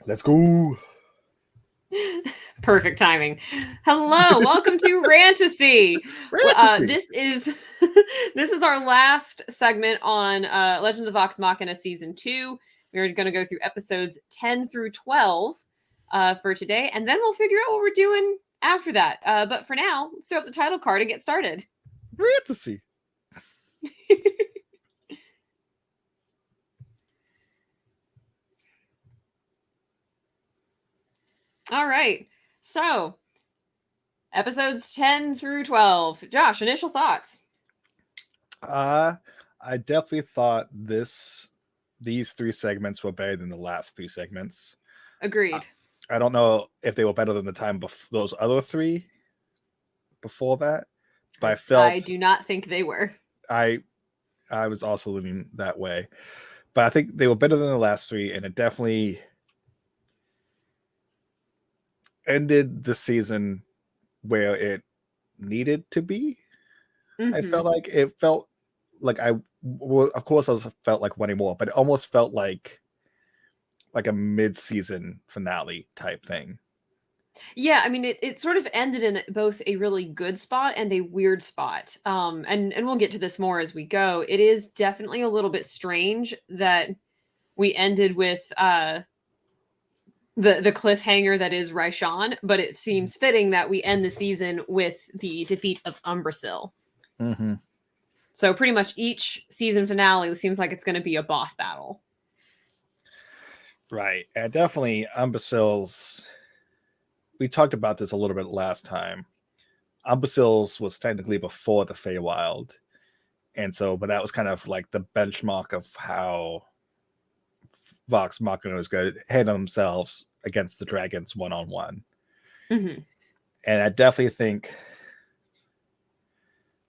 Let's go. Perfect timing. Hello, welcome to Rantasy. Rantasy. This is our last segment on Legends of Vox Machina season 2. We're going to go through episodes 10 through 12 for today, and then we'll figure out what we're doing after that. But for now, let's throw up the title card and get started. Rantasy. All right, so episodes 10 through 12. Josh, initial thoughts? I definitely thought these three segments were better than the last three segments. Agreed. I don't know if they were better than the time those other three before that, but I I felt do not think they were. I I was also leaning that way. But I think they were better than the last three, and it definitely ended the season where it needed to be. I felt like it felt like of course, I felt like wanting more, but it almost felt like a mid-season finale type thing. Yeah, I mean, it sort of ended in both a really good spot and a weird spot. And we'll get to this more as we go. It is definitely a little bit strange that we ended with the cliffhanger that is Raishan, but it seems fitting that we end the season with the defeat of Umbrasyl. Mm-hmm. So pretty much each season finale seems like it's going to be a boss battle. Right, and definitely Umbasyl's. We talked about this a little bit last time. Umbasyl's was technically before the Feywild, and so, but that was kind of like the benchmark of how Vox Machina was going to handle themselves against the dragons one-on-one. Mm-hmm. And I definitely think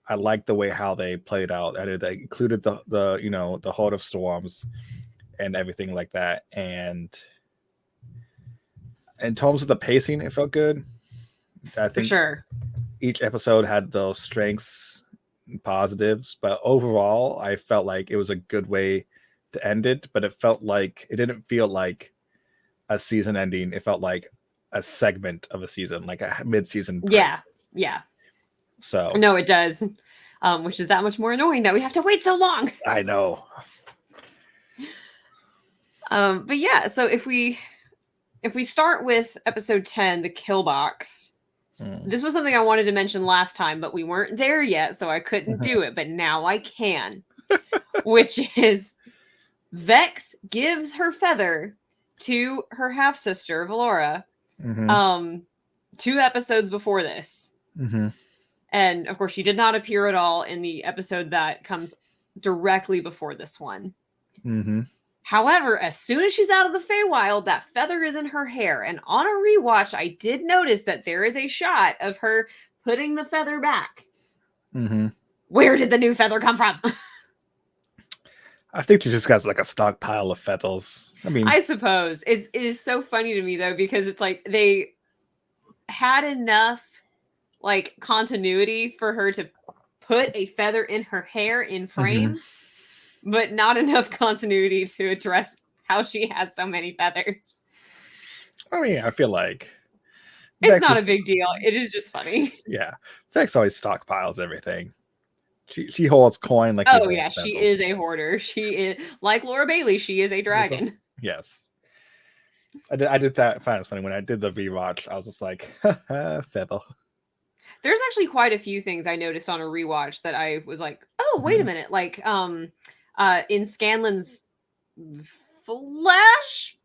I like the way how they played out. And they included the Horde of Storms and everything like that. And in terms of the pacing, it felt good. I For think sure. each episode had those strengths and positives, but overall, I felt like it was a good way to end it. But it didn't feel like a season ending. It felt like a segment of a season, like a mid-season break. Yeah. So No, it does. Which is that much more annoying that we have to wait so long. I know. But yeah, so if we start with episode 10, the kill box, this was something I wanted to mention last time, but we weren't there yet, so I couldn't do it, but now I can. Which is Vex gives her feather to her half sister, Valora, 2 episodes before this. Mm-hmm. And of course, she did not appear at all in the episode that comes directly before this one. Mm-hmm. However, as soon as she's out of the Feywild, that feather is in her hair. And on a rewatch, I did notice that there is a shot of her putting the feather back. Mm-hmm. Where did the new feather come from? I think she just got like a stockpile of feathers. I mean, I suppose. It is so funny to me, though, because it's like they had enough like continuity for her to put a feather in her hair in frame, but not enough continuity to address how she has so many feathers. I mean, I feel like It's not a big deal. It is just funny. Yeah, Vex always stockpiles everything. She holds coin like. Oh yeah, she is a hoarder. She is like Laura Bailey. She is a dragon. Yes, I did that. I found it funny when I did the rewatch. I was just like, feather. There's actually quite a few things I noticed on a rewatch that I was like, oh wait a minute, like in Scanlan's flashback,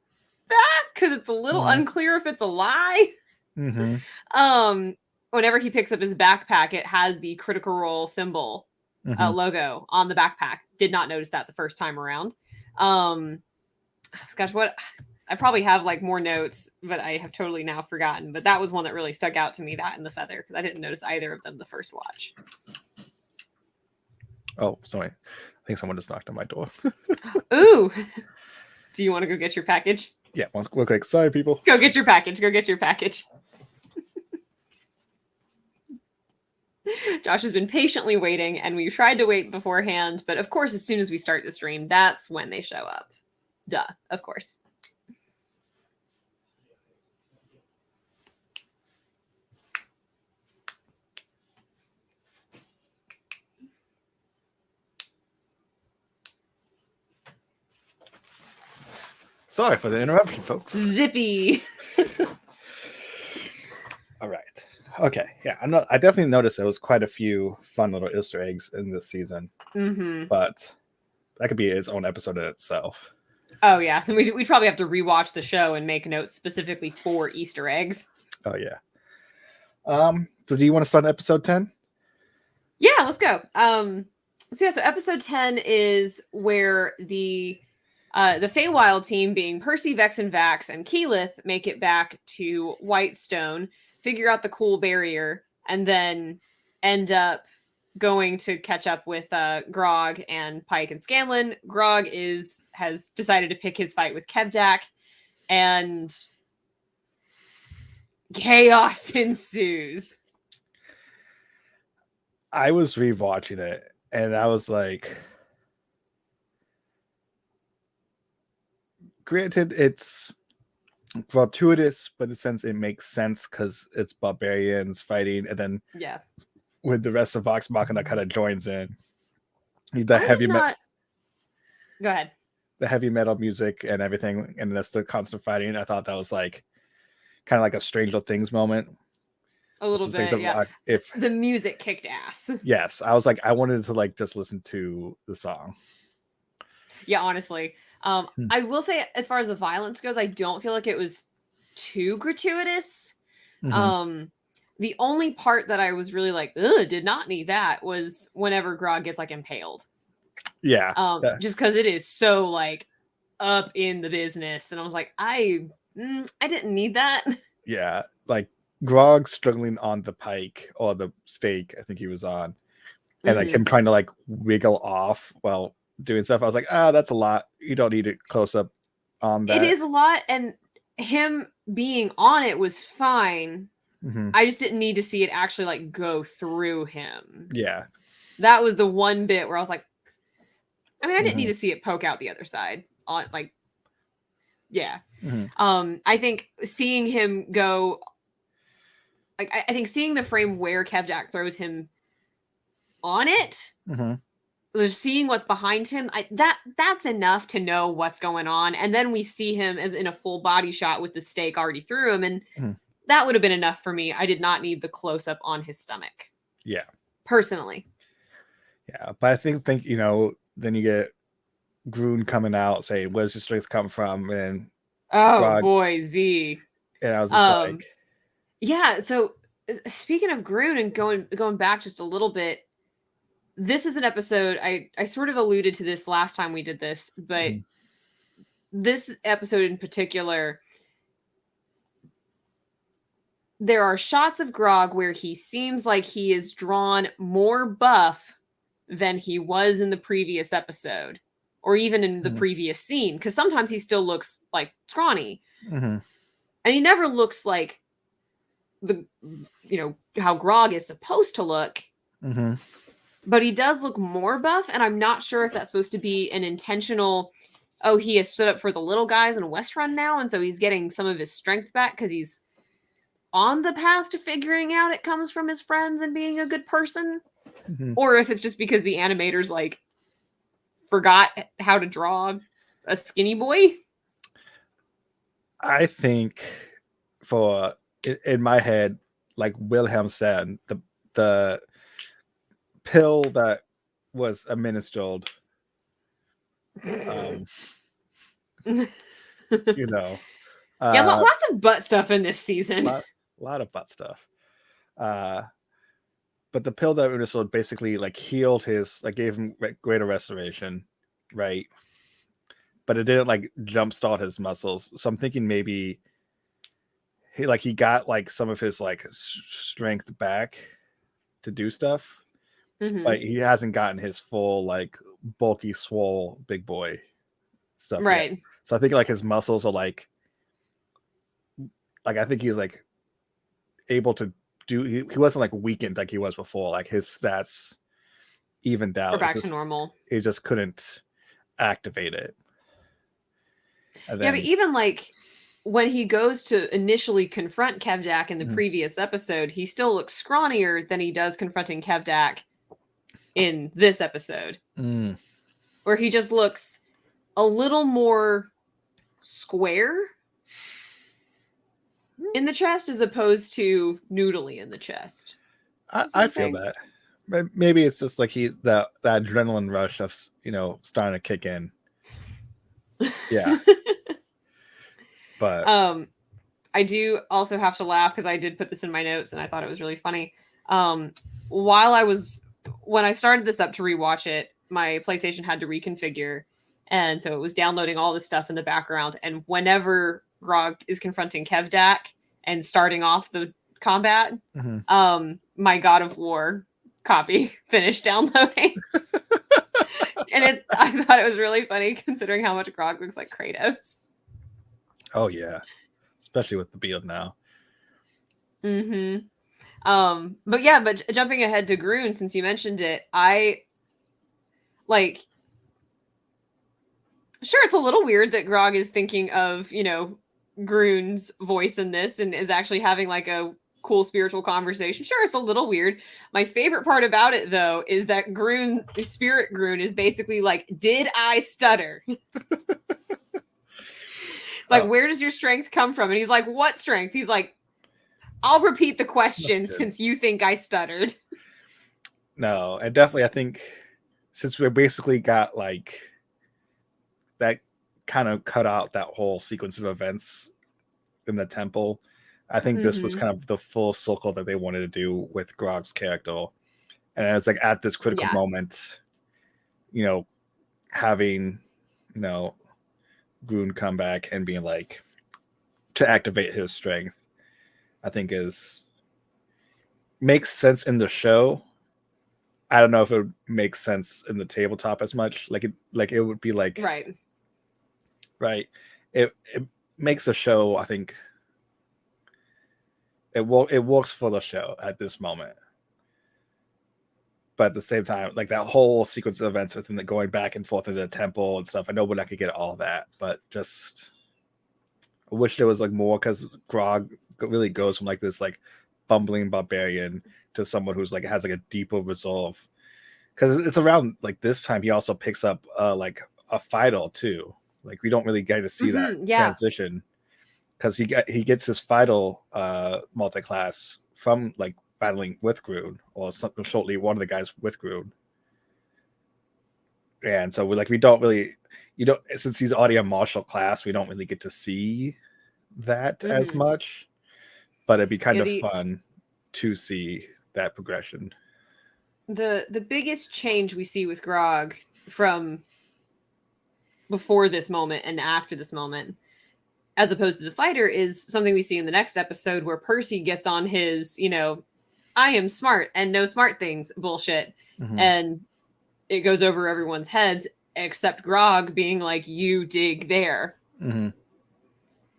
because it's a little unclear if it's a lie. Whenever he picks up his backpack, it has the Critical Role symbol logo on the backpack. Did not notice that the first time around. Gosh, what I probably have like more notes, but I have totally now forgotten. But that was one that really stuck out to me, that and the feather, because I didn't notice either of them the first watch. Oh, sorry. I think someone just knocked on my door. Ooh. Do you want to go get your package? Yeah, real quick. Sorry, people. Go get your package. Go get your package. Josh has been patiently waiting, and we tried to wait beforehand, but of course, as soon as we start the stream, that's when they show up. Duh, of course. Sorry for the interruption, folks. Zippy. All right. Okay. Yeah, I definitely noticed there was quite a few fun little Easter eggs in this season, but that could be its own episode in itself. Oh yeah, we'd probably have to rewatch the show and make notes specifically for Easter eggs. Oh yeah. So do you want to start on episode 10? Yeah, let's go. So episode 10 is where the Feywild team, being Percy, Vex, and Vax, and Keyleth, make it back to Whitestone, figure out the cool barrier, and then end up going to catch up with Grog and Pike and Scanlan. Grog has decided to pick his fight with Kevdak, and chaos ensues. I was rewatching it and I was like, granted, it's gratuitous, but in the sense it makes sense because it's barbarians fighting, and then with the rest of Vox Machina kind of joins in. The heavy metal. Go ahead. The heavy metal music and everything, and that's the constant fighting. I thought that was like kind of like a Stranger Things moment. A little bit, yeah. If the music kicked ass. Yes, I was like, I wanted to like just listen to the song. Yeah, honestly. I will say, as far as the violence goes, I don't feel like it was too gratuitous. The only part that I was really like, ugh, did not need that, was whenever Grog gets like impaled. Yeah. Just because it is so like up in the business, and I was like, I didn't need that. Yeah, like Grog struggling on the pike or the stake, I think he was on, and like him trying to like wiggle off while doing stuff. I was like, that's a lot. You don't need it close up on that. It is a lot, and him being on it was fine. I just didn't need to see it actually like go through him. Yeah, that was the one bit where I was like, I mean, I didn't need to see it poke out the other side on like, yeah. I think seeing him go, like, I think seeing the frame where Kevdak throws him on it, seeing what's behind him, that's enough to know what's going on. And then we see him as in a full body shot with the stake already through him, and that would have been enough for me. I did not need the close up on his stomach. Yeah, personally. Yeah, but I think you know, then you get Groon coming out saying, "Where's your strength come from?" And Grog, boy, Z. And I was just like, yeah. So speaking of Groon and going back just a little bit, this is an episode I sort of alluded to this last time we did this, but this episode in particular, there are shots of Grog where he seems like he is drawn more buff than he was in the previous episode, or even in the previous scene, because sometimes he still looks like scrawny, and he never looks like how Grog is supposed to look. But he does look more buff, and I'm not sure if that's supposed to be an intentional, oh, he has stood up for the little guys in Westrun now, and so he's getting some of his strength back because he's on the path to figuring out it comes from his friends and being a good person, or if it's just because the animators like forgot how to draw a skinny boy. I think in my head, like Wilhelm said, the pill that was administered, you know, yeah, lots of butt stuff in this season. A lot of butt stuff. But the pill that administered basically like healed gave him greater restoration, right? But it didn't like jumpstart his muscles. So I'm thinking maybe he got like some of his like strength back to do stuff. But he hasn't gotten his full like bulky swole big boy stuff right yet. So I think like his muscles are like I think he's like able to do, he wasn't like weakened like he was before, like his stats evened out, or back to normal. He just couldn't activate it. But even like when he goes to initially confront Kevdak in the previous episode, he still looks scrawnier than he does confronting Kevdak in this episode, where he just looks a little more square in the chest as opposed to noodly in the chest. I feel that. Maybe it's just like that adrenaline rush of starting to kick in. Yeah. But I do also have to laugh because I did put this in my notes and I thought it was really funny. When I started this up to rewatch it, my PlayStation had to reconfigure, and so it was downloading all this stuff in the background. And whenever Grog is confronting Kevdak and starting off the combat, my God of War copy finished downloading. And I thought it was really funny considering how much Grog looks like Kratos. Oh yeah, especially with the beard now. But jumping ahead to Groon, since you mentioned it, sure, it's a little weird that Grog is thinking of, Groon's voice in this and is actually having like a cool spiritual conversation. Sure, it's a little weird. My favorite part about it, though, is that the spirit Groon, is basically like, did I stutter? It's like, where does your strength come from? And he's like, what strength? He's like, I'll repeat the question since you think I stuttered. No, and definitely I think since we basically got like that kind of cut out that whole sequence of events in the temple, I think this was kind of the full circle that they wanted to do with Grog's character. And it's like at this critical moment, having, Groon come back and being like to activate his strength, I think makes sense in the show. I don't know if it would make sense in the tabletop as much. Like it would be like right. It makes the show. I think it works for the show at this moment. But at the same time, like that whole sequence of events within the going back and forth into the temple and stuff. I know we're not gonna get all that, but just I wish there was like more, because Grog really goes from like this like bumbling barbarian to someone who's like has like a deeper resolve. Because it's around like this time he also picks up like a fighter too. Like we don't really get to see that transition, because he gets his fighter multi-class from like battling with Groon, or something shortly one of the guys with Groon. And so we don't really, since he's already a martial class, we don't really get to see that as much. But it'd be kind of fun to see that progression. The biggest change we see with Grog from before this moment and after this moment, as opposed to the fighter, is something we see in the next episode, where Percy gets on his, I am smart and know smart things bullshit. And it goes over everyone's heads except Grog being like, you dig there.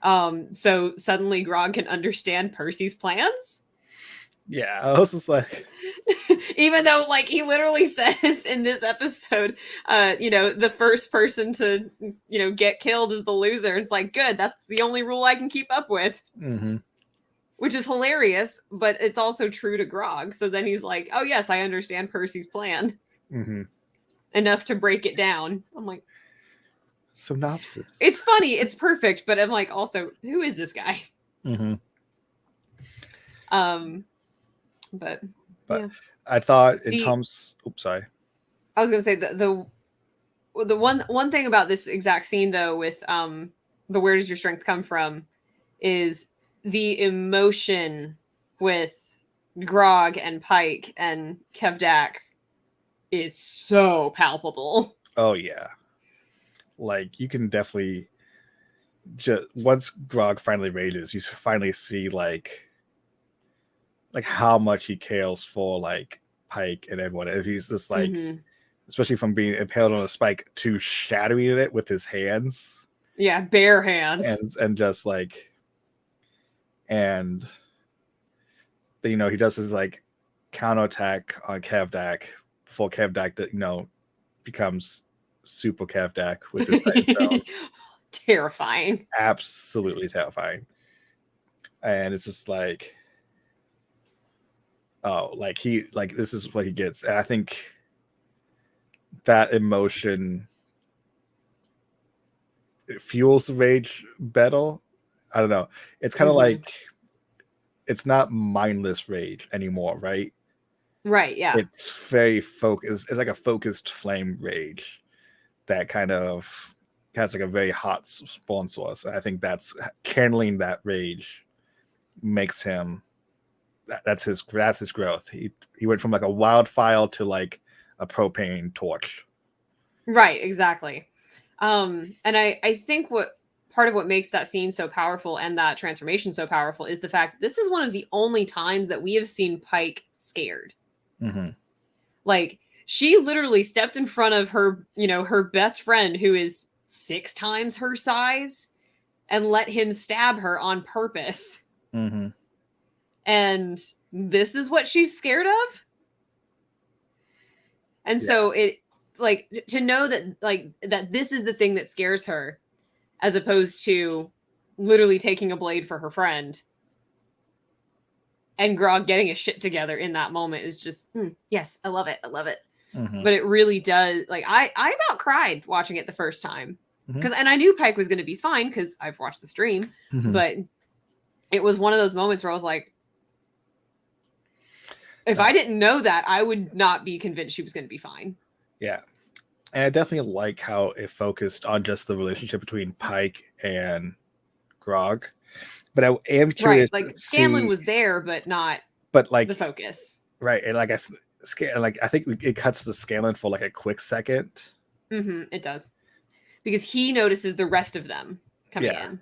So suddenly Grog can understand Percy's plans. Yeah, I was just like, even though like he literally says in this episode, the first person to get killed is the loser. It's like, good, that's the only rule I can keep up with. Which is hilarious, but it's also true to Grog. So then he's like, oh yes, I understand Percy's plan enough to break it down. I'm like, synopsis. It's funny, it's perfect, but I'm like, also, who is this guy? But yeah. I thought in Tom's. Oops, sorry. I was gonna say the one thing about this exact scene, though, with the where does your strength come from, is the emotion with Grog and Pike and Kevdak is so palpable. Oh yeah, like you can definitely just once Grog finally rages, you finally see like how much he cares for like Pike and everyone. If he's just like, especially from being impaled on a spike to shattering it with his hands. Yeah, bare hands. And just like, and he does his like counterattack on Kevdak before Kevdak becomes super Kevdak with his Titan. Terrifying. Absolutely terrifying. And it's just like, oh, like this is what he gets. And I think that emotion fuels the rage better. I don't know. It's kind of like it's not mindless rage anymore, right? Right, yeah. It's very focused. It's like a focused flame rage that kind of has like a very hot spawn source. I think that's channeling that rage makes him that's his growth. He went from like a wildfire to like a propane torch. Right, exactly. And I think what part of what makes that scene so powerful and that transformation so powerful is the fact that this is one of the only times that we have seen Pike scared. Mm-hmm. Like, she literally stepped in front of her, her best friend who is 6 times her size and let him stab her on purpose. Mm-hmm. And this is what she's scared of. And so it, like, to know that, like, that this is the thing that scares her, as opposed to literally taking a blade for her friend, and Grog getting his shit together in that moment is just, yes, I love it. I love it. Mm-hmm. But it really does, like, I about cried watching it the first time. Mm-hmm. And I knew Pike was going to be fine because I've watched the stream, Mm-hmm. but it was one of those moments where I was like, if I didn't know that, I would not be convinced she was going to be fine. Yeah. And I definitely like how it focused on just the relationship between Pike and Grog. But I am curious. Right. Like, Scanlan was there, but not like the focus. Right. And I think it cuts to Scanlan for like a quick second. Mm-hmm, it does. Because he notices the rest of them coming in.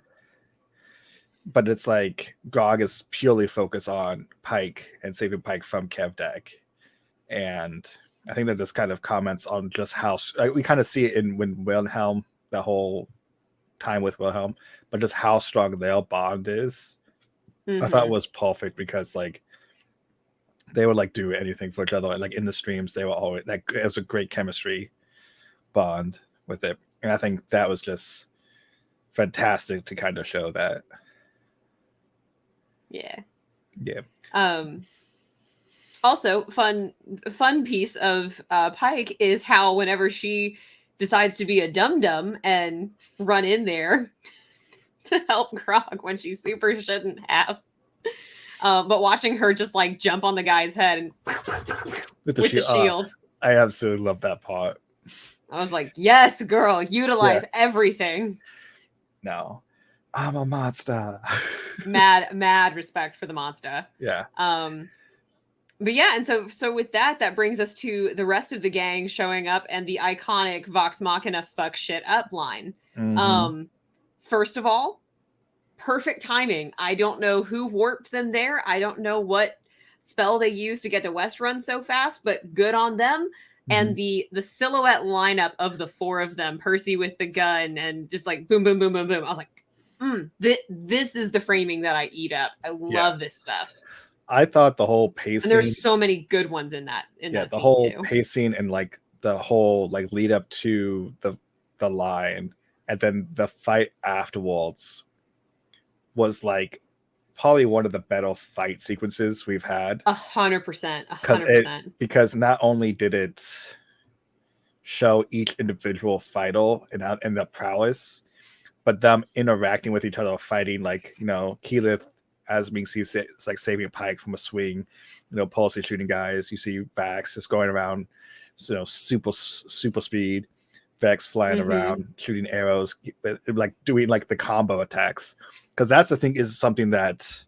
But it's like Grog is purely focused on Pike and saving Pike from Kevdak. And I think that this kind of comments on just how we kind of see it in when Wilhelm, the whole time with Wilhelm, but just how strong their bond is. I thought was perfect because like they would like do anything for each other. Like in the streams, they were always like it was a great chemistry bond with it. And I think that was just fantastic to kind of show that. Yeah. Also, fun piece of Pike is how whenever she decides to be a dum-dum and run in there to help Grog when she super shouldn't have. But watching her just like jump on the guy's head and with the shield. I absolutely love that part. I was like, yes, girl, utilize everything. No, I'm a monster. mad respect for the monster. Yeah. But yeah, and so with that brings us to the rest of the gang showing up and the iconic Vox Machina fuck shit up line. Mm-hmm. First of all, perfect timing. I don't know who warped them there. I don't know what spell they used to get to West Run so fast, but good on them. Mm-hmm. And the silhouette lineup of the 4 of them, Percy with the gun and just like boom, boom, boom, boom, boom. I was like, this is the framing that I eat up. I love this stuff. I thought the whole pacing, and there's so many good ones in that the whole pacing and like the whole like lead up to the line and then the fight afterwards was like probably one of the better fight sequences we've had. 100%. Because not only did it show each individual fighter and the prowess, but them interacting with each other, fighting, like, Keyleth as being seen, it's like saving Pike from a swing, Palsy shooting guys. You see Vax just going around, super speed. Vex flying around, shooting arrows, like doing like the combo attacks. Because that's the thing, is something that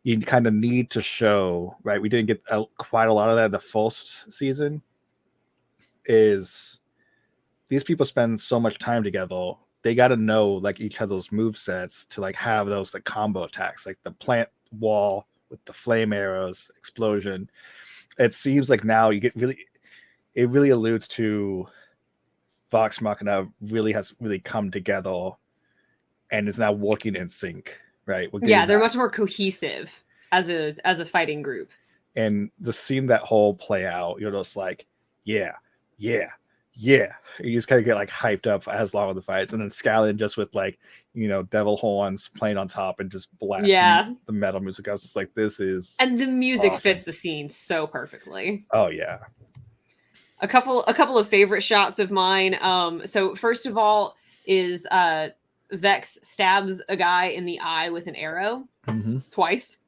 you kind of need to show, right? We didn't get quite a lot of that in the first season. Is these people spend so much time together, they got to know like each other's move sets to like have those like combo attacks, like the plant wall with the flame arrows, explosion. It seems like now it really alludes to Vox Machina has really come together and is now working in sync, right? They're much more cohesive as a fighting group. And the seeing that whole play out, you're just like, yeah. You just kind of get like hyped up as long as the fights, and then Scanlan just with like, devil horns playing on top and just blasting the metal music. I was just like, this is, and the music awesome. Fits the scene so perfectly. Oh yeah. A couple of favorite shots of mine. So first of all, is Vex stabs a guy in the eye with an arrow twice.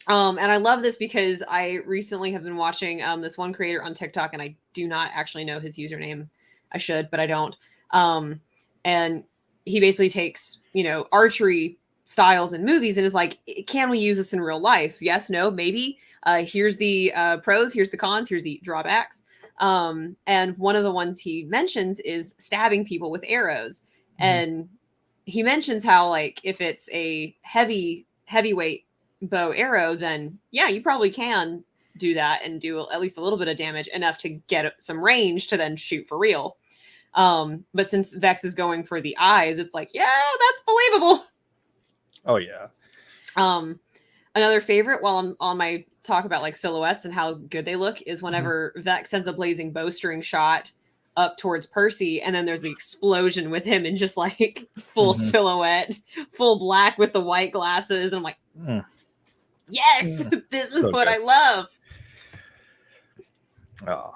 And I love this because I recently have been watching this one creator on TikTok, and I do not actually know his username. I should, but I don't. And he basically takes, archery styles in movies and is like, can we use this in real life? Yes, no, maybe. Here's the pros, here's the cons, here's the drawbacks. And one of the ones he mentions is stabbing people with arrows. And he mentions how, like, if it's a heavyweight bow arrow, then yeah, you probably can do that and do at least a little bit of damage, enough to get some range to then shoot for real. But since Vex is going for the eyes, it's like, yeah, that's believable. Oh yeah. Another favorite, while I'm on my talk about like silhouettes and how good they look, is whenever Vex sends a blazing bowstring shot up towards Percy, and then there's the explosion with him in just like full silhouette, full black with the white glasses, and I'm like, yes, this is so what good. I love. Oh,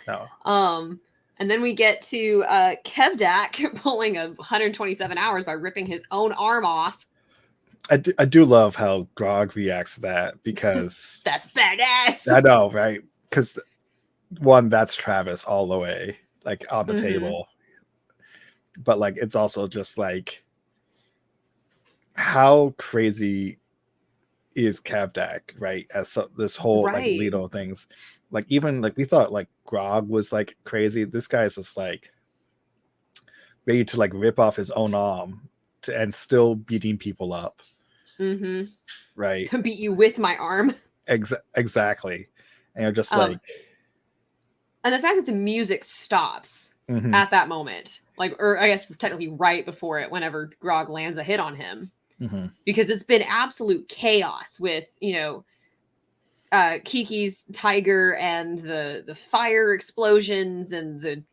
no. And then we get to Kevdak pulling 127 hours by ripping his own arm off. I do love how Grog reacts to that, because that's badass. I know, right? Because one, that's Travis all the way, like on the table. But like, it's also just like, how crazy is Kevdak, right? As this whole like Lido things, like even like we thought like Grog was like crazy. This guy is just like ready to like rip off his own arm and still beating people up. Right. Beat you with my arm. Exactly. And you're just like, and the fact that the music stops at that moment, like, or I guess technically right before it, whenever Grog lands a hit on him. Because it's been absolute chaos with, Kiki's tiger and the fire explosions and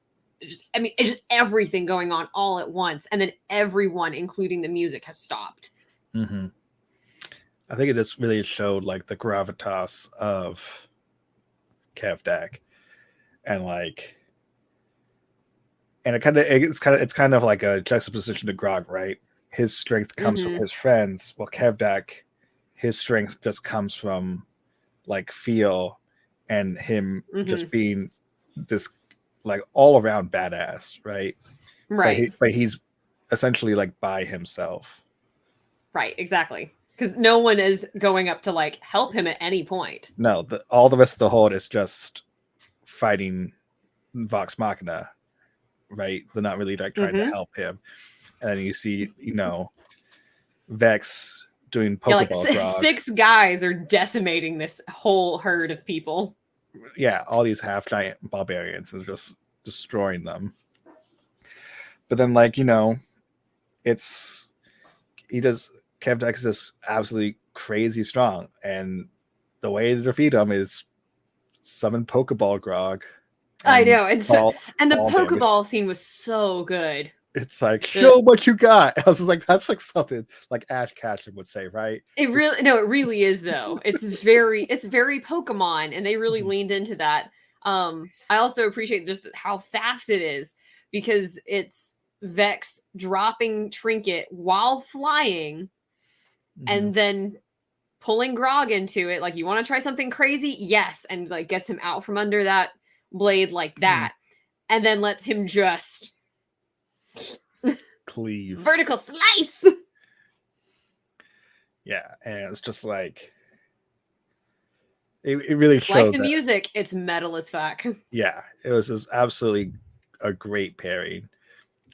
it's just everything going on all at once. And then everyone, including the music, has stopped. I think it just really showed like the gravitas of Kevdak, and like, and it's kind of like a juxtaposition to Grog, right? His strength comes from his friends. Well, Kevdak, his strength just comes from like feel and him just being this like all around badass, right? But he's essentially like by himself. Right, exactly. Because no one is going up to like help him at any point. No, all the rest of the horde is just fighting Vox Machina, right? They're not really like trying to help him. And then you see, Vex doing Pokeball Grog. 6 guys are decimating this whole herd of people. Yeah, all these half-giant barbarians and just destroying them. But then, like, Kevdak is just absolutely crazy strong, and the way to defeat him is summon Pokeball Grog. I know, and the Pokeball scene was so good. It's like, show what you got. I was just like, that's like something like Ash Ketchum would say, right? It really is though. It's very Pokemon, and they really leaned into that. I also appreciate just how fast it is, because it's Vex dropping Trinket while flying, and then pulling Grog into it. Like, you want to try something crazy? Yes, and like gets him out from under that blade like that, and then lets him just cleave, vertical slice. Yeah, and it's just like it really showed, like the music, it's metal as fuck. Yeah, it was just absolutely a great pairing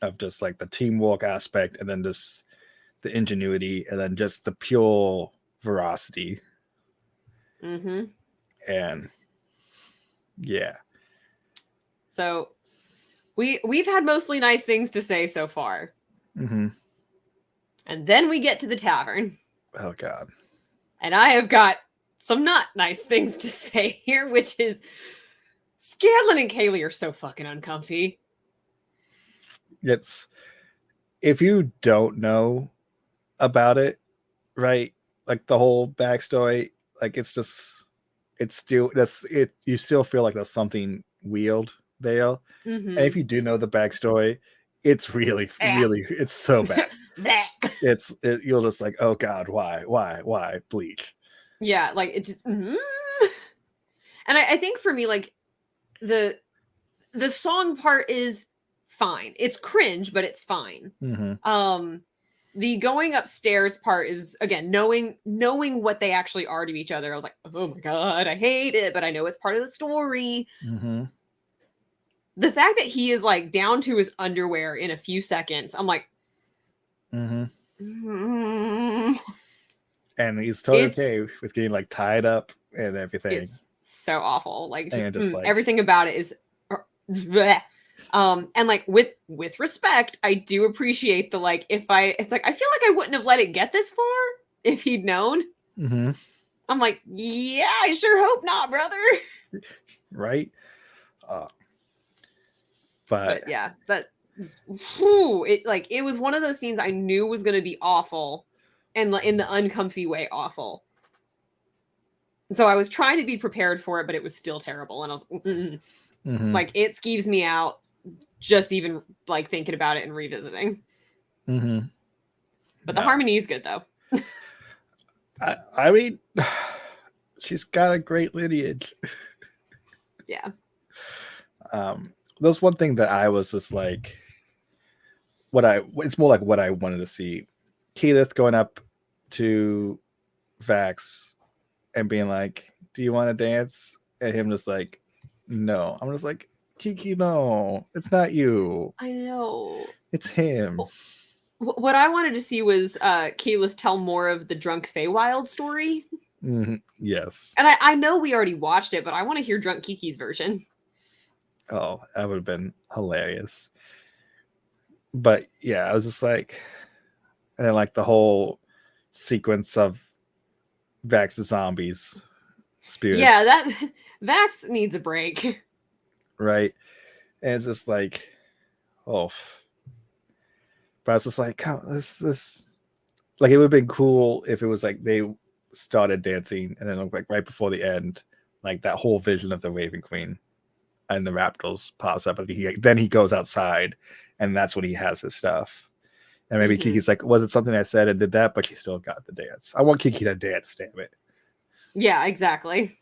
of just like the teamwork aspect, and then just the ingenuity, and then just the pure veracity. And yeah, so we've had mostly nice things to say so far. And then we get to the tavern. Oh god. And I have got some not nice things to say here, which is Scanlan and Kaylee are so fucking uncomfy. It's, if you don't know about it, right? Like the whole backstory, like you still feel like there's something weird there. And if you do know the backstory, It's really, it's so bad. You're just like, oh God, why, Bleach? Yeah, like it just. And I think for me, like the song part is fine. It's cringe, but it's fine. The going upstairs part is, again, knowing what they actually are to each other. I was like, oh my God, I hate it, but I know it's part of the story. The fact that he is like down to his underwear in a few seconds, I'm like, and he's totally okay with getting like tied up and everything. It's so awful. Like, just like, everything about it is bleh. And like with respect, I do appreciate the like, it's like, I feel like I wouldn't have let it get this far if he'd known. I'm like, yeah, I sure hope not, brother. Right? But yeah, that it was one of those scenes I knew was going to be awful, and in the uncomfy way awful. So I was trying to be prepared for it, but it was still terrible, and I was like, it skeeves me out just even like thinking about it and revisiting. But the harmony is good though. I mean, she's got a great lineage. Yeah. That's one thing that I was just like, it's more like what I wanted to see. Keyleth going up to Vax and being like, do you want to dance? And him just like, no. I'm just like, Kiki, no, it's not you. I know. It's him. What I wanted to see was Keyleth tell more of the drunk Feywild story. Yes. And I know we already watched it, but I want to hear drunk Kiki's version. Oh, that would have been hilarious. But yeah, I was just like, and then like the whole sequence of Vax's zombies spirits. Yeah, that Vax needs a break. Right. And it's just like, oh. But I was just like, oh, this like, it would have been cool if it was like they started dancing and then like right before the end, like that whole vision of the Raven Queen and the Raptors pops up, and then he goes outside, and that's when he has his stuff. And maybe Kiki's like, was it something I said and did that? But she still got the dance. I want Kiki to dance, damn it. Yeah, exactly.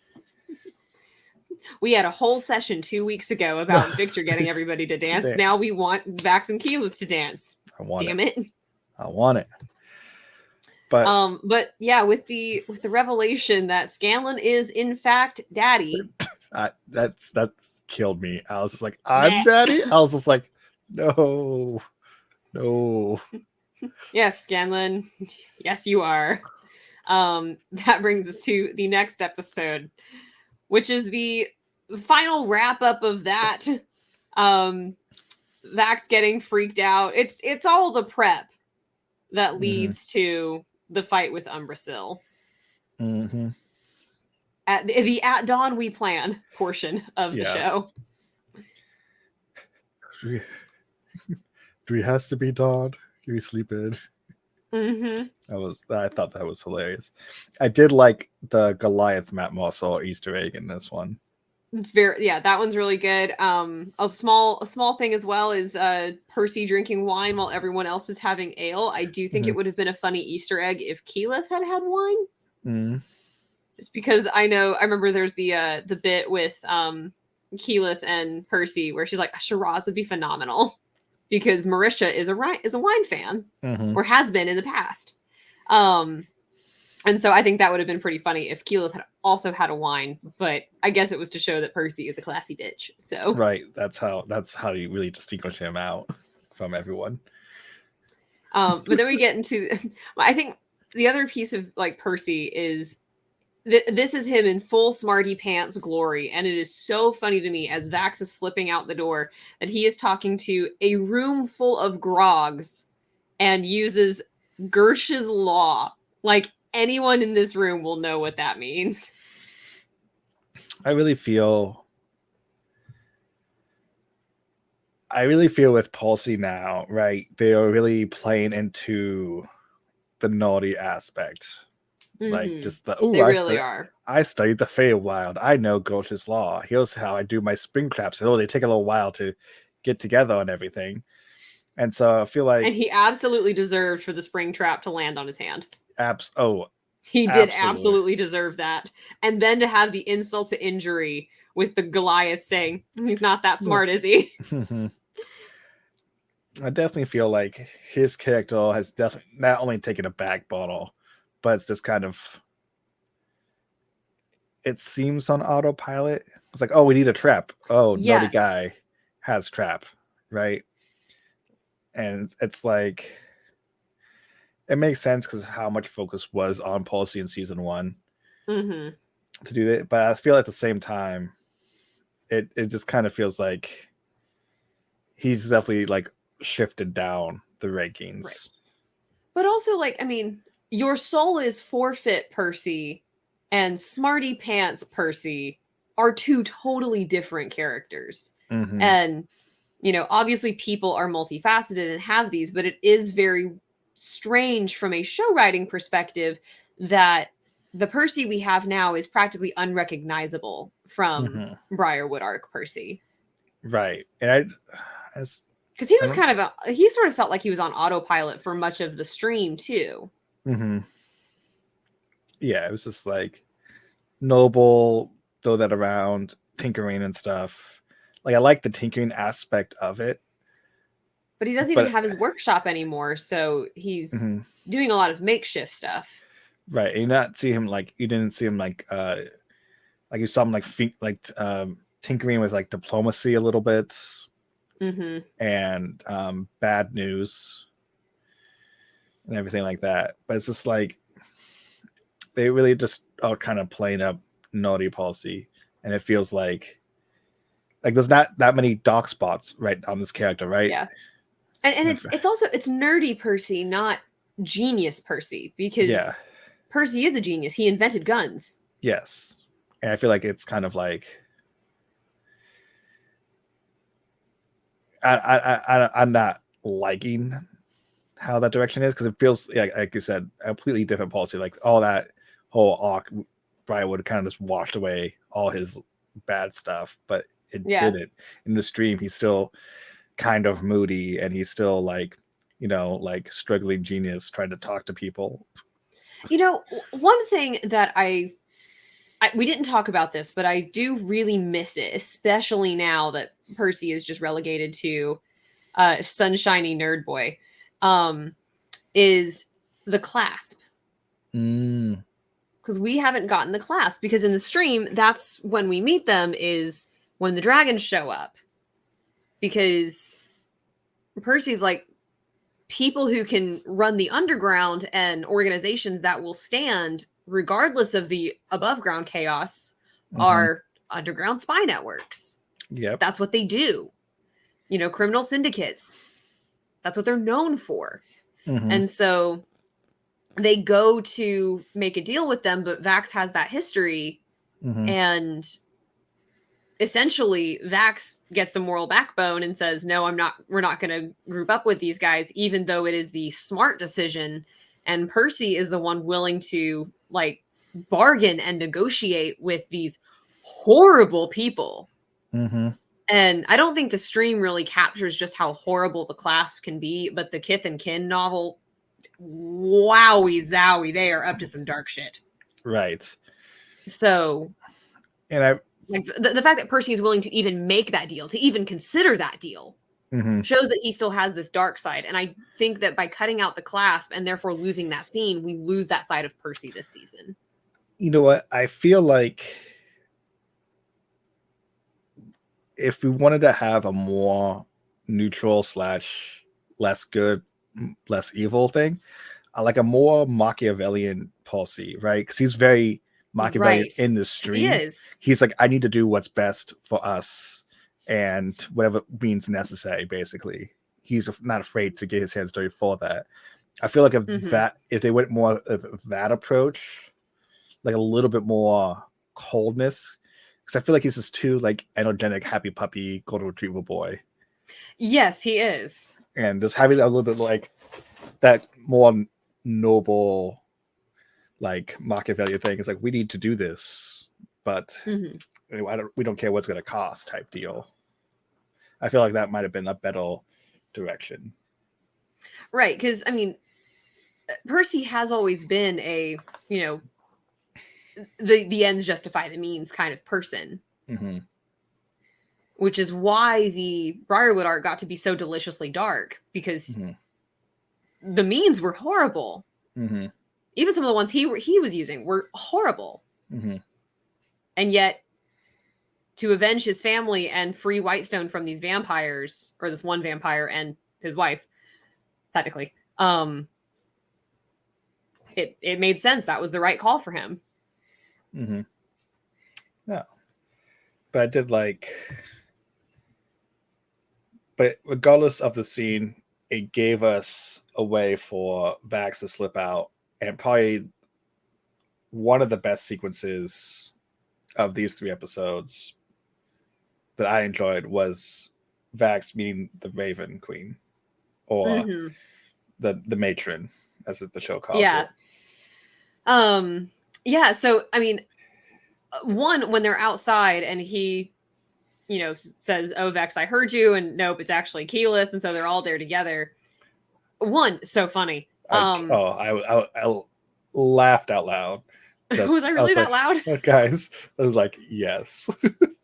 We had a whole session 2 weeks ago about Victor getting everybody to dance. Now we want Vax and Keyleth to dance. I want damn it. I want it. But yeah, with the revelation that Scanlan is in fact Daddy. That's killed me. I was just like, I'm Daddy? I was just like, no. Yes, Scanlan. Yes, you are. That brings us to the next episode, which is the final wrap up of that. Vax getting freaked out. It's all the prep that leads to the fight with Umbrasyl. At the At Dawn We Plan portion of the show. Do we has to be dawn? Can we sleep in? I thought that was hilarious. I did like the Goliath Matt Mossel Easter egg in this one. It's that one's really good. A small thing as well is Percy drinking wine while everyone else is having ale. I do think it would have been a funny Easter egg if Keyleth had wine. Just because I remember there's the bit with Keyleth and Percy where she's like, Shiraz would be phenomenal because Marisha is a wine fan or has been in the past. And so I think that would have been pretty funny if Keyleth had also had a wine, but I guess it was to show that Percy is a classy bitch. So right, that's how you really distinguish him out from everyone. But then we get into, I think the other piece of like Percy is this is him in full smarty pants glory, and it is so funny to me as Vax is slipping out the door that he is talking to a room full of grogs and uses Gersh's law. Like, anyone in this room will know what that means. I really feel with Palsy now, right? They are really playing into the naughty aspect. Like, just I studied the Feywild. I know Gulch's law. Here's how I do my spring traps. They take a little while to get together and everything. And so I feel like And he absolutely deserved for the spring trap to land on his hand. oh, He did absolutely. absolutely deserve that. And then to have the insult to injury with the Goliath saying, he's not that smart, is he? I definitely feel like his character has definitely not only taken a back bottle, but it's just kind of, it seems on autopilot. It's like, oh, we need a trap. Oh, naughty Yes. guy has trap, right? And it's like, it makes sense because how much focus was on policy in season one Mm-hmm. to do that. But I feel at the same time, it just kind of feels like he's definitely like shifted down the rankings. Right. But also, like, I mean, your soul is forfeit Percy and Smarty Pants Percy are two totally different characters. Mm-hmm. And, you know, obviously people are multifaceted and have these, but it is very strange from a show writing perspective that the Percy we have now is practically unrecognizable from Briarwood arc Percy. Right. And Because he I was don't. kind of he sort of felt like he was on autopilot for much of the stream too. Mm-hmm. Yeah, it was just like noble, throw that around, tinkering and stuff. Like I like the tinkering aspect of it, But he doesn't even but have his workshop anymore, so he's doing a lot of makeshift stuff. right, you not see him like you didn't see him like you saw him tinkering with like diplomacy a little bit and bad news and everything like that. But it's just like they really just are kind of playing up naughty policy, and it feels like there's not that many dark spots right on this character, right? Yeah. And it's also it's nerdy Percy, not genius Percy, yeah, because Percy is a genius. He invented guns. yes, and I feel like it's kind of like I'm not liking how that direction is because it feels like you said a completely different policy. Like all that whole arc, Brian would kind of just washed away all his bad stuff, but it didn't. In the stream, he's still kind of moody and he's still like like struggling genius trying to talk to people. You know, one thing that we didn't talk about this, but I do really miss it, especially now that Percy is just relegated to sunshiny nerd boy, is the clasp. Because we haven't gotten the clasp, because in the stream, that's when we meet them, is when the dragons show up. Because Percy's like, people who can run the underground and organizations that will stand regardless of the above ground chaos are underground spy networks. Yep. That's what they do. You know, criminal syndicates. That's what they're known for. And so they go to make a deal with them, but Vax has that history. And essentially Vax gets a moral backbone and says, no, we're not going to group up with these guys, even though it is the smart decision. And Percy is the one willing to like bargain and negotiate with these horrible people. And I don't think the stream really captures just how horrible the clasp can be, but the Kith and Kin novel, wowie zowie, they are up to some dark shit. Right. So, and like the fact that Percy is willing to even make that deal, to even consider that deal, shows that he still has this dark side. And I think that by cutting out the clasp and therefore losing that scene, we lose that side of Percy this season. You know what? I feel like if we wanted to have a more neutral / less good, less evil thing, like a more Machiavellian policy, right? Because he's very Machiavellian in the stream. He is. He's like, I need to do what's best for us and whatever means necessary, basically. He's not afraid to get his hands dirty for that. I feel like if they went more of that approach, like a little bit more coldness, because I feel like he's just too like energetic, happy puppy, golden retriever boy. Yes, he is. And just having a little bit like that more noble, like Machiavellian thing is like, we need to do this, but we don't care what's going to cost type deal. I feel like that might have been a better direction. Right, because I mean, Percy has always been a, you know, the ends justify the means kind of person, which is why the Briarwood art got to be so deliciously dark, because the means were horrible. Even some of the ones he was using were horrible. And yet, to avenge his family and free Whitestone from these vampires, or this one vampire and his wife, technically, it made sense. That was the right call for him. Yeah. But I did like, but regardless of the scene, it gave us a way for Vax to slip out, and probably one of the best sequences of these 3 episodes that I enjoyed was Vax meeting the Raven Queen, or the matron, as the show calls it. Yeah. So I mean, one, when they're outside and he, you know, says, "Oh, Vex, I heard you," and nope, it's actually Keyleth, and so they're all there together. One, so funny. I laughed out loud. Was I really that loud? Oh, guys, I was like, yes.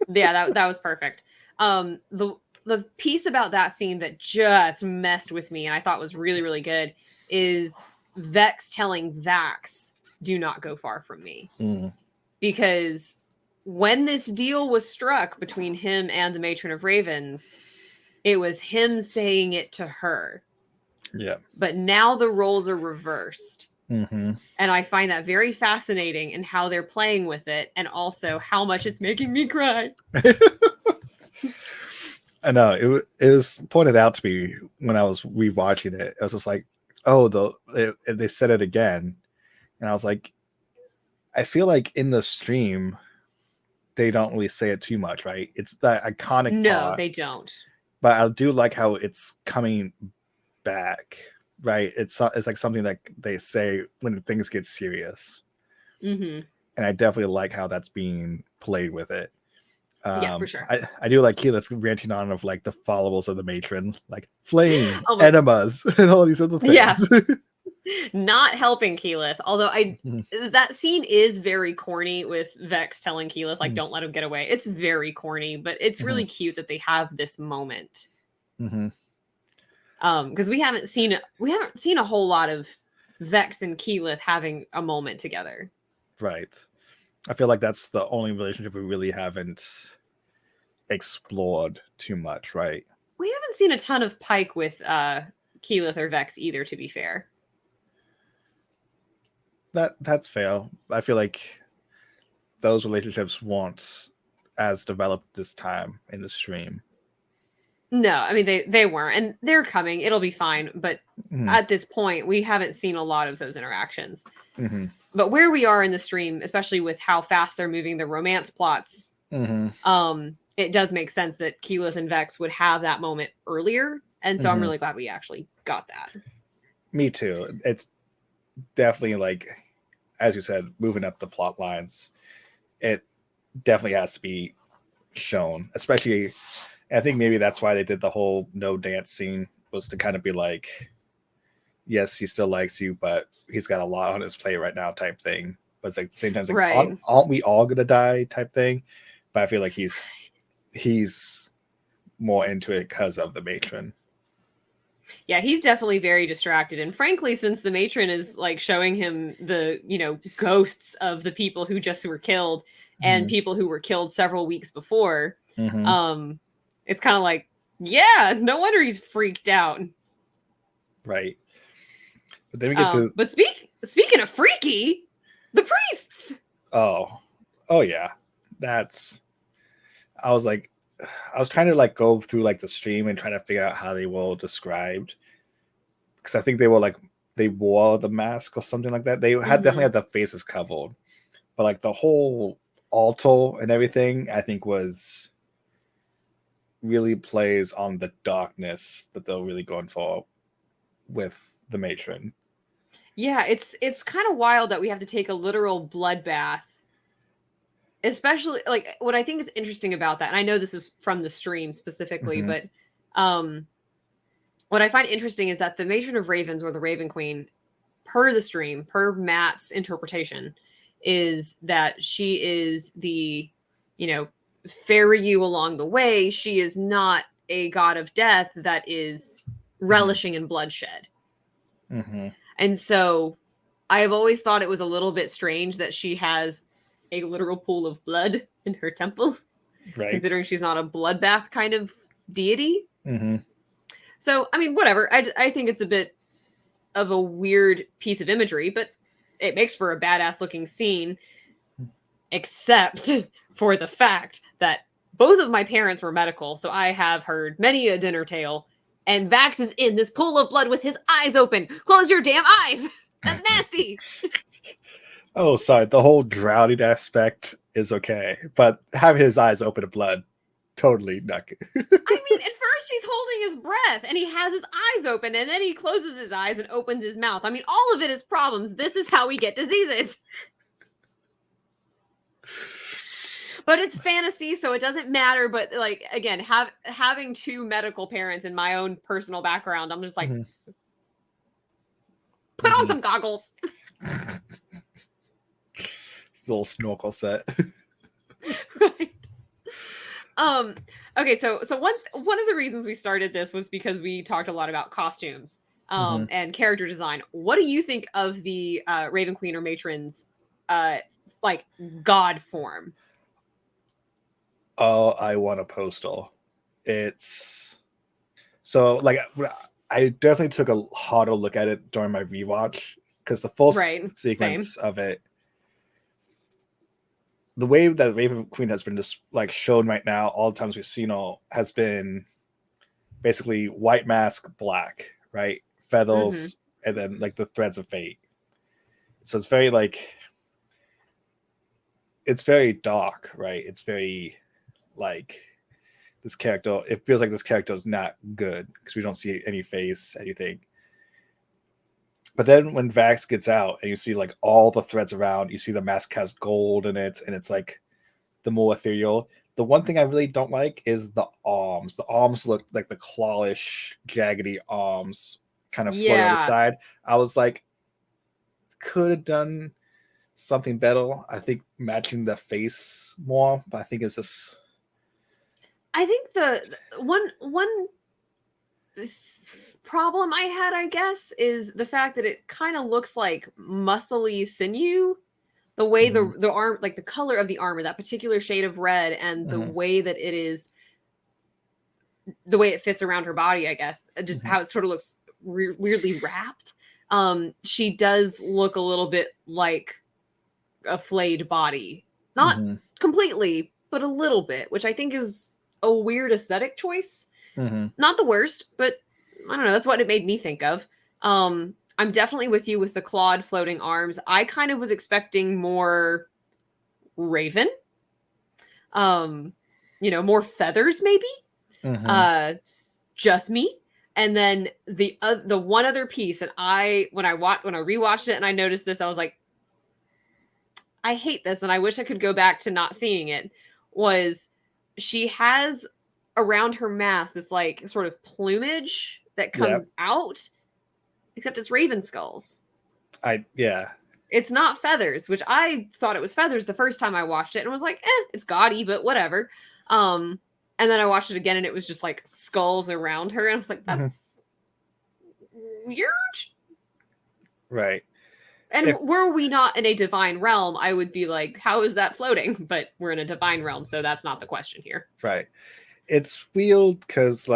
Yeah, that was perfect. The piece about that scene that just messed with me and I thought was really, really good is Vex telling Vax, "Do not go far from me." Because when this deal was struck between him and the Matron of Ravens, it was him saying it to her. Yeah. But now the roles are reversed. And I find that very fascinating in how they're playing with it, and also how much it's making me cry. I know it was pointed out to me when I was rewatching it. I was just like, oh, they said it again, and I was like, I feel like in the stream they don't really say it too much, right? It's that iconic part. No, they don't. But I do like how it's coming back, right? It's like something that they say when things get serious, and I definitely like how that's being played with it. Yeah, for sure. I do like Keyleth ranting on of like the follables of the matron, like flame, enemas, and all these other things. Yeah. Not helping Keyleth. Although that scene is very corny with Vex telling Keyleth, like, don't let him get away. It's very corny, but it's really cute that they have this moment. Because we haven't seen a whole lot of Vex and Keyleth having a moment together. Right. I feel like that's the only relationship we really haven't explored too much, right? We haven't seen a ton of Pike with Keyleth or Vex either, to be fair. That's fair. I feel like those relationships weren't as developed this time in the stream. No, I mean they weren't, and they're coming. It'll be fine. But at this point, we haven't seen a lot of those interactions. But where we are in the stream, especially with how fast they're moving the romance plots, it does make sense that Keyleth and Vex would have that moment earlier, and so I'm really glad we actually got that. Me too. It's definitely, like, as you said, moving up the plot lines. It definitely has to be shown, especially. I think maybe that's why they did the whole no dance scene, was to kind of be like, yes, he still likes you, but he's got a lot on his plate right now, type thing. But it's like at the same time, like, aren't we all gonna die, type thing? But I feel like he's more into it because of the matron. Yeah, he's definitely very distracted. And frankly, since the matron is like showing him the, ghosts of the people who just were killed and people who were killed several weeks before, it's kind of like, yeah, no wonder he's freaked out. Right. But then we get to. But speaking of freaky, the priests. Oh yeah. I was trying to like go through like the stream and trying to figure out how they were described, because I think they wore the mask or something like that. They had definitely had the faces covered, but like the whole altar and everything, I think was really plays on the darkness that they're really going for with the matron. Yeah, it's kind of wild that we have to take a literal bloodbath. Especially, like, what I think is interesting about that, and I know this is from the stream specifically, but what I find interesting is that the Matron of Ravens, or the Raven Queen, per the stream, per Matt's interpretation, is that she is the, ferry you along the way. She is not a god of death that is relishing in bloodshed. Mm-hmm. And so I have always thought it was a little bit strange that she has a literal pool of blood in her temple, Right. considering she's not a bloodbath kind of deity. Mm-hmm. So, I mean, whatever. I think it's a bit of a weird piece of imagery, but it makes for a badass looking scene, except for the fact that both of my parents were medical, so I have heard many a dinner tale, and Vax is in this pool of blood with his eyes open. Close your damn eyes! That's nasty! Oh, sorry. The whole drowning aspect is okay, but having his eyes open to blood, totally not good. I mean, at first he's holding his breath, and he has his eyes open, and then he closes his eyes and opens his mouth. I mean, all of it is problems. This is how we get diseases. But it's fantasy, so it doesn't matter. But like, again, having two medical parents in my own personal background, I'm just like, put on some goggles. Little snorkel set. Right. Okay, so one of the reasons we started this was because we talked a lot about costumes and character design. What do you think of the Raven Queen or Matron's like god form? Oh, I want a postal. It's so like I definitely took a harder look at it during my rewatch, because the full sequence of it, the way that Raven Queen has been just like shown right now, all the times we've seen her, has been basically white mask, black, right? Feathers, and then like the threads of fate. So it's very like, it's very dark, right? It's very like, this character, it feels like this character is not good because we don't see any face, anything. But then when Vax gets out and you see like all the threads around, you see the mask has gold in it, and it's like the more ethereal. The one thing I really don't like is the arms. The arms look like the clawish, jaggedy arms kind of float on the side. I was like, could have done something better. I think matching the face more, but I think it's just, I think the one problem I had, I guess, is the fact that it kind of looks like muscly sinew. The way the arm, like the color of the armor, that particular shade of red, and the way that it is, the way it fits around her body, I guess, just how it sort of looks weirdly wrapped. She does look a little bit like a flayed body, not completely, but a little bit, which I think is a weird aesthetic choice. Not the worst, but I don't know. That's what it made me think of. I'm definitely with you with the clawed floating arms. I kind of was expecting more Raven. More feathers maybe. Just me. And then the one other piece, and when I rewatched it and I noticed this, I was like, I hate this, and I wish I could go back to not seeing it, was she has around her mask this like sort of plumage that comes out, except it's raven skulls. It's not feathers, which I thought it was feathers the first time I watched it and was like, it's gaudy, but whatever. And then I watched it again and it was just like skulls around her, and I was like, that's weird. Right. And were we not in a divine realm, I would be like, how is that floating? But we're in a divine realm, so that's not the question here. Right. It's weird because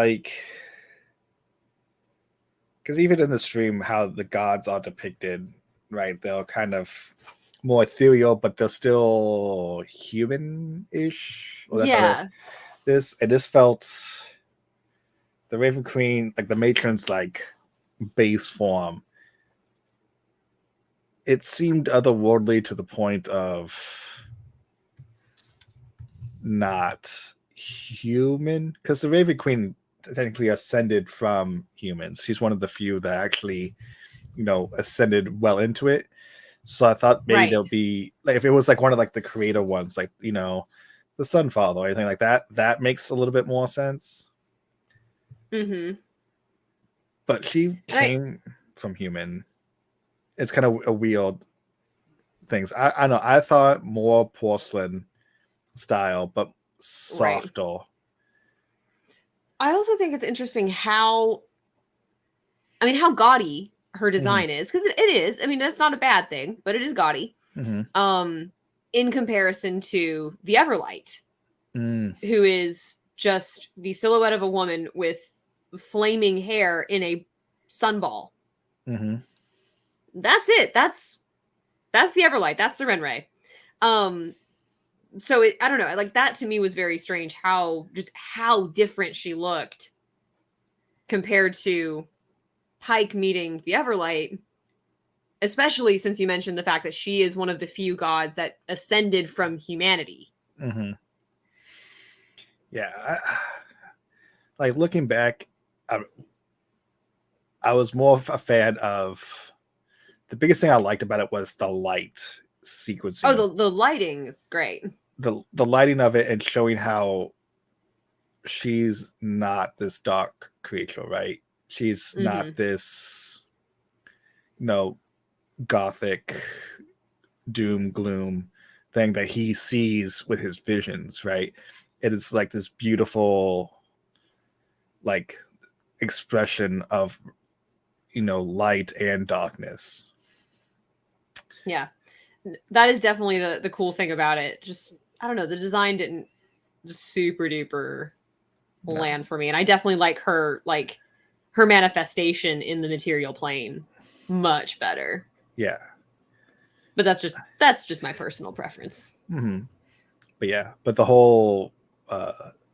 even in the stream, how the gods are depicted, right? They're kind of more ethereal, but they're still human-ish. This felt the Raven Queen, like the matron's like base form. It seemed otherworldly to the point of not human, because the Raven Queen technically ascended from humans. She's one of the few that actually, ascended well into it. So I thought maybe there'll be, like, if it was like one of like the creator ones, like, the Sunfather or anything like that, that makes a little bit more sense. But she And came from human. It's kind of a weird things. I know. I thought more porcelain style, but right. softer. I also think it's interesting how how gaudy her Mm-hmm. design is, because it is. I mean, that's not a bad thing, but it is gaudy. Mm-hmm. In comparison to the Everlight, Mm. who is just the silhouette of a woman with flaming hair in a sunball. Mm-hmm. That's it. That's the Everlight. That's the Renray. Um, so I don't know. Like, that to me was very strange. How different she looked compared to Pike meeting the Everlight. Especially since you mentioned the fact that she is one of the few gods that ascended from humanity. Mm-hmm. Yeah. Like looking back, I was more of a fan of the biggest thing I liked about it was the light Oh, sequencing, the lighting is great. the lighting of it, and showing how she's not this dark creature, right? She's not Mm-hmm. this, you know, gothic doom gloom thing that he sees with his visions, right? It is like this beautiful, like, expression of, light and darkness. Yeah, that is definitely the cool thing about it. Just, I don't know, the design didn't just super duper No. land for me, and I definitely like her manifestation in the material plane much better. Yeah. But that's just my personal preference. Mm-hmm. But yeah, but the whole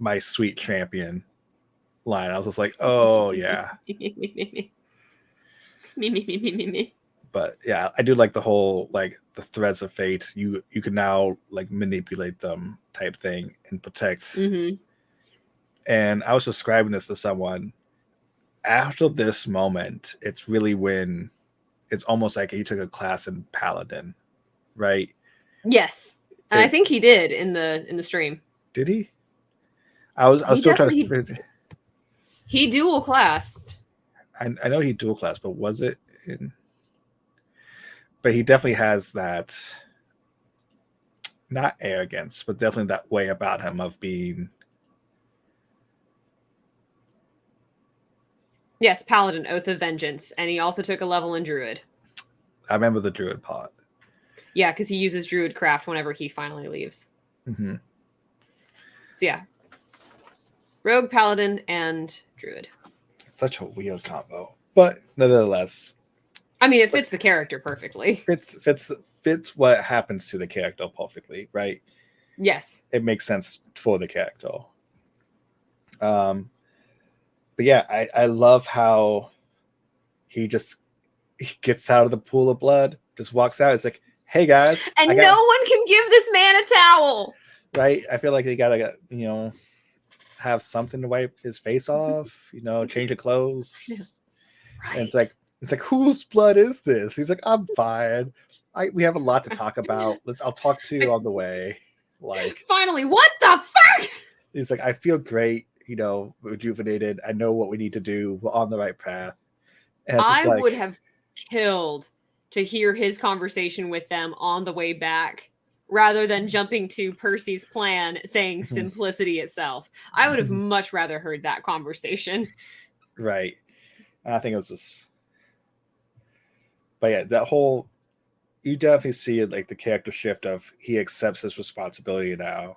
my sweet champion line, I was just like, oh yeah. Me, me, me, me, me, me. But yeah, I do like the whole, like, the threads of fate. You can now, like, manipulate them type thing and protect. Mm-hmm. And I was describing this to someone. After this moment, it's really when it's almost like he took a class in Paladin, right? Yes, and I It think he did in the stream. did he? I was He still trying to definitely figure. he dual classed. I know he dual class, but was it in? But he definitely has that, not arrogance, but definitely that way about him of being. Yes, Paladin, Oath of Vengeance, and he also took a level in Druid. I remember the druid part. Yeah, because he uses Druid craft whenever he finally leaves. Mm-hmm. So yeah, Rogue, Paladin, and Druid. Such a weird combo, but nevertheless, I mean, it fits the character perfectly. fits what happens to the character perfectly, right? Yes. It makes sense for the character. But yeah, I love how he gets out of the pool of blood, just walks out. It's like, hey guys, I And got, no one can give this man a towel. right. I feel like they gotta, have something to wipe his face off, change of clothes. And Right. it's like, whose blood is this? He's like, I'm fine. We have a lot to talk about. I'll talk to you on the way. Like, Finally, what the fuck? he's like, I feel great, rejuvenated. I know what we need to do. We're on the right path. And it's just I would like, have killed to hear his conversation with them on the way back rather than jumping to Percy's plan saying simplicity itself. I would have much rather heard that conversation. right. I think it was this. But yeah, that whole, you definitely see it, like the character shift of he accepts his responsibility now,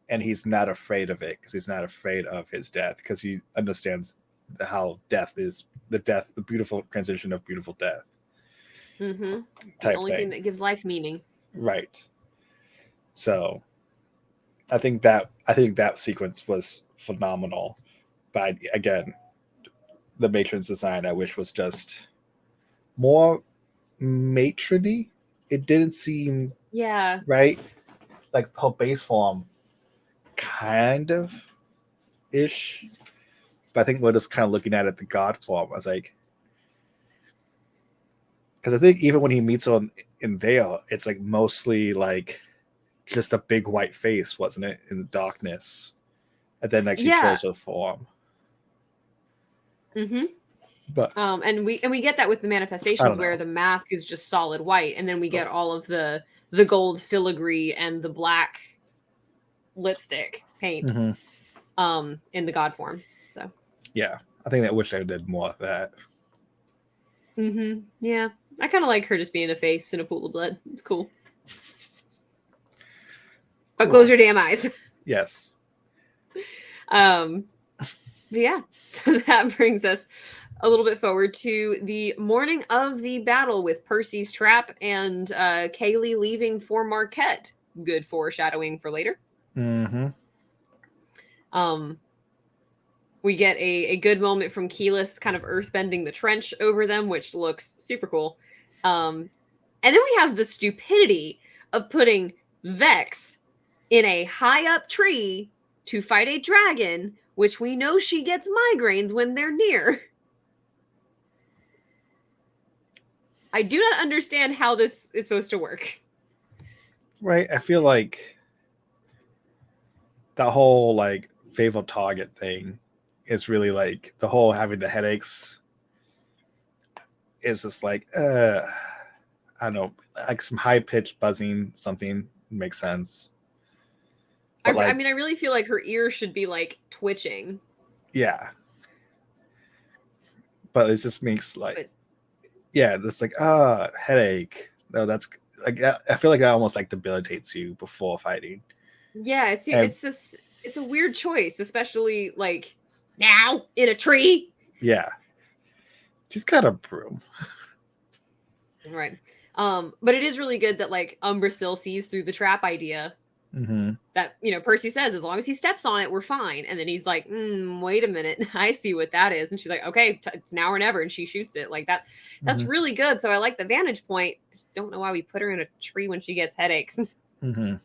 and he's not afraid of it because he's not afraid of his death because he understands how death is the beautiful transition of beautiful death Mm-hmm. The type only thing thing, that gives life meaning. right? So I think that sequence was phenomenal, but again, the matron's design I wish was just more matrony. It didn't seem Yeah. right, like her base form kind of ish. But I think we're just kind of looking at it the god form. I was like, because I think even when he meets her in there, it's like mostly like just a big white face, wasn't it, in the darkness? And then like she Yeah. shows her form. Mm-hmm. But and we get that with the I manifestations don't where know. the mask is just solid white, and then we get Oh. all of the gold filigree and the black lipstick paint in the god form. So Yeah, I think I wish I did more of that. yeah, I kind of like her just being a face in a pool of blood. It's cool. But Cool. close your damn eyes. Yes. But yeah, so that brings us a little bit forward to the morning of the battle with Percy's trap and Kaylee leaving for Marquette. Good foreshadowing for later. We get a good moment from Keyleth kind of earthbending the trench over them, which looks super cool. And then we have the stupidity of putting Vex in a high up tree to fight a dragon, which we know she gets migraines when they're near. I do not understand how this is supposed to work. Right. I feel like that whole like faithful target thing is really like the whole having the headaches is just like I don't know, like some high pitched buzzing something makes sense. But I like, mean, I really feel like her ear should be like twitching. yeah. But it just makes like, But yeah, it's like headache. No, that's like I feel like that almost like debilitates you before fighting. yeah, And it's a weird choice, especially like now in a tree. yeah, she's got a broom. Right. But it is really good that like Umbrasyl sees through the trap idea that, you know, Percy says, as long as he steps on it, we're fine. And then he's like, wait a minute, I see what that is. And she's like, okay, it's now or never. And she shoots it like that. That's really good. So I like the vantage point. I just don't know why we put her in a tree when she gets headaches. But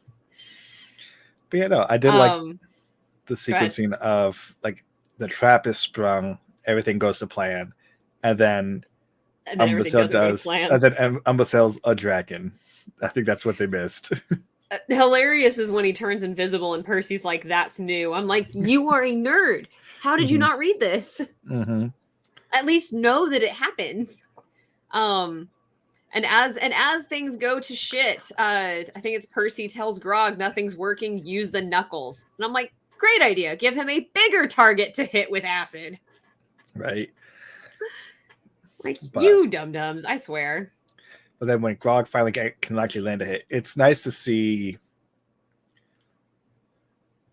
yeah, no, I did like the Go ahead. sequencing of like the trap is sprung, everything goes to plan, and then And then everything Umbrasyl doesn't go to does, plan. and then Umbrasyl's a dragon. I think that's what they missed. Hilarious is when he turns invisible and Percy's like, that's new. I'm like, you are a nerd. How did you not read this? At least know that it happens. And as things go to shit, I think it's Percy tells Grog nothing's working, use the knuckles. And I'm like, great idea. Give him a bigger target to hit with acid. Right. Like, you dum-dums, I swear. But then when Grog finally can actually land a hit, it's nice to see,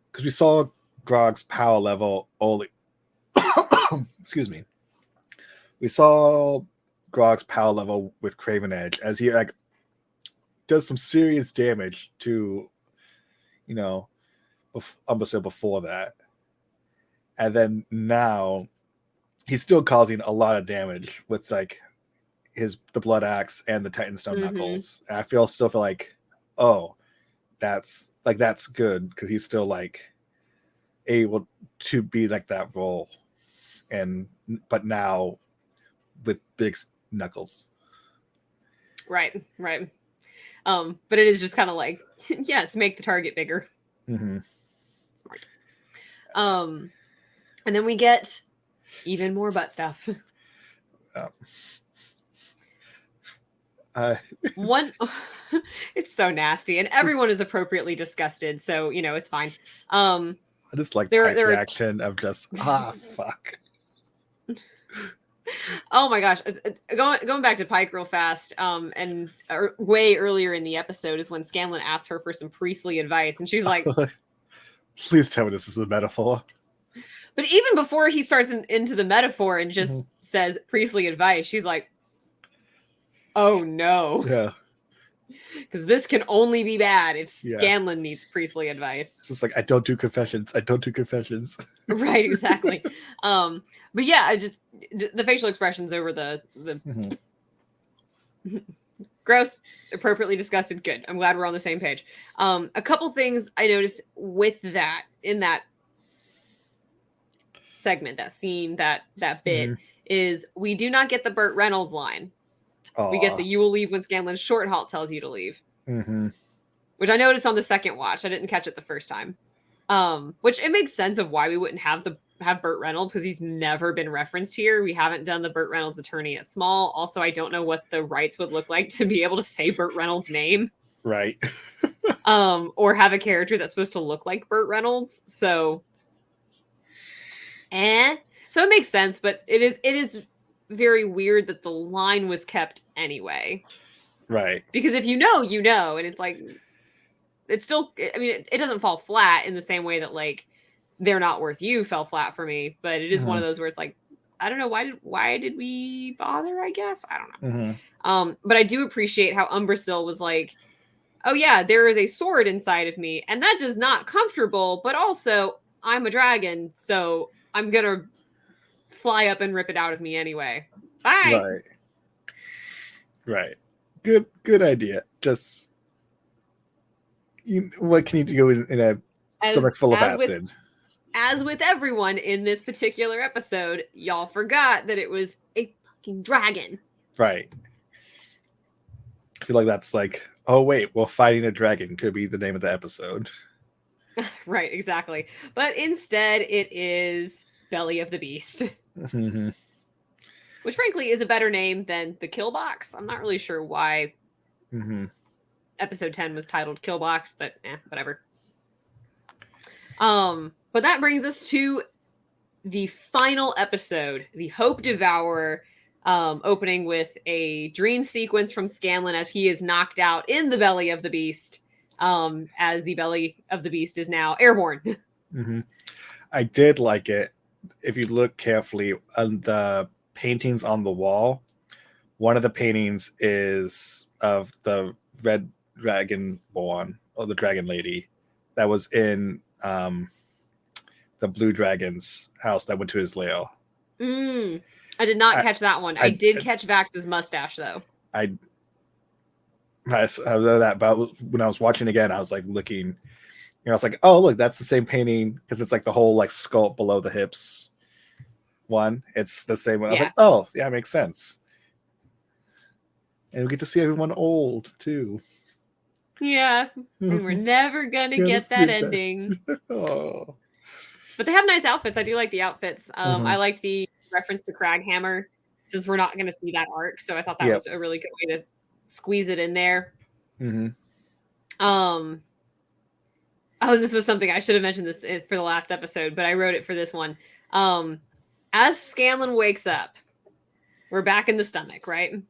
because we saw Grog's power level only. Excuse me. We saw Grog's power level with Craven Edge as he like does some serious damage to, you know, Umbrasyl before that, and then now he's still causing a lot of damage with like the blood axe and the Titanstone knuckles. And I still feel like, oh, that's good because he's still like able to be like that role, but now with big knuckles. Right. But it is just kind of like, yes, make the target bigger. Smart. And then we get even more butt stuff. One, it's so nasty, and everyone is appropriately disgusted, so you know it's fine. I just like Pike's reaction of just fuck. Oh my gosh, going back to Pike real fast. And way earlier in the episode is when Scanlan asked her for some priestly advice, and she's like, "Please tell me this is a metaphor." But even before he starts into the metaphor and just says priestly advice, she's like, oh no. Yeah. Because this can only be bad if Scanlan needs priestly advice. It's just like, I don't do confessions. Right, exactly. But yeah, I just the facial expressions over the gross, appropriately disgusted. Good. I'm glad we're on the same page. A couple things I noticed with that in that segment, that scene, that bit is we do not get the Burt Reynolds line. Aww. We get the "you will leave when Scanlan's short halt tells you to leave," which I noticed on the second watch. I didn't catch it the first time. Which it makes sense of why we wouldn't have the have Burt Reynolds because he's never been referenced here. We haven't done the Burt Reynolds attorney at Small. Also, I don't know what the rights would look like to be able to say Burt Reynolds' name. Right. Or have a character that's supposed to look like Burt Reynolds. So it makes sense, but it is very weird that the line was kept anyway. Right. Because if you know, and it's like, it's still, I mean, it doesn't fall flat in the same way that like They're Not Worth You fell flat for me, but it is one of those where it's like, I don't know, why did we bother, I guess? I don't know. But I do appreciate how Umbrasyl was like, oh yeah, there is a sword inside of me, and that is not comfortable, but also I'm a dragon, so I'm gonna fly up and rip it out of me anyway. Bye. Right. Good idea. Just what can you do in a stomach full of acid? As with everyone in this particular episode, y'all forgot that it was a fucking dragon. Right. I feel like that's like, oh wait, well, fighting a dragon could be the name of the episode. Right, exactly. But instead, it is Belly of the Beast. Mm-hmm. Which, frankly, is a better name than the Kill Box. I'm not really sure why episode 10 was titled Kill Box, but whatever. But that brings us to the final episode, the Hope Devourer, opening with a dream sequence from Scanlan as he is knocked out in the belly of the beast, as the belly of the beast is now airborne. I did like it. If you look carefully on the paintings on the wall, one of the paintings is of the red dragonborn, or the dragon lady, that was in the blue dragon's house that went to his lair. I did not catch that one. I did catch Vax's mustache, though. I know that, but when I was watching again, I was like looking, I was like, oh look, that's the same painting, because it's like the whole like sculpt below the hips one. It's the same one. I was like, oh yeah, it makes sense. And we get to see everyone old too. Yeah, and we're never gonna get that ending. Oh. But they have nice outfits. I do like the outfits. I liked the reference to Craghammer, since we're not going to see that arc. So I thought that was a really good way to squeeze it in there. Oh, this was something I should have mentioned this for the last episode, but I wrote it for this one. As Scanlan wakes up, we're back in the stomach, right?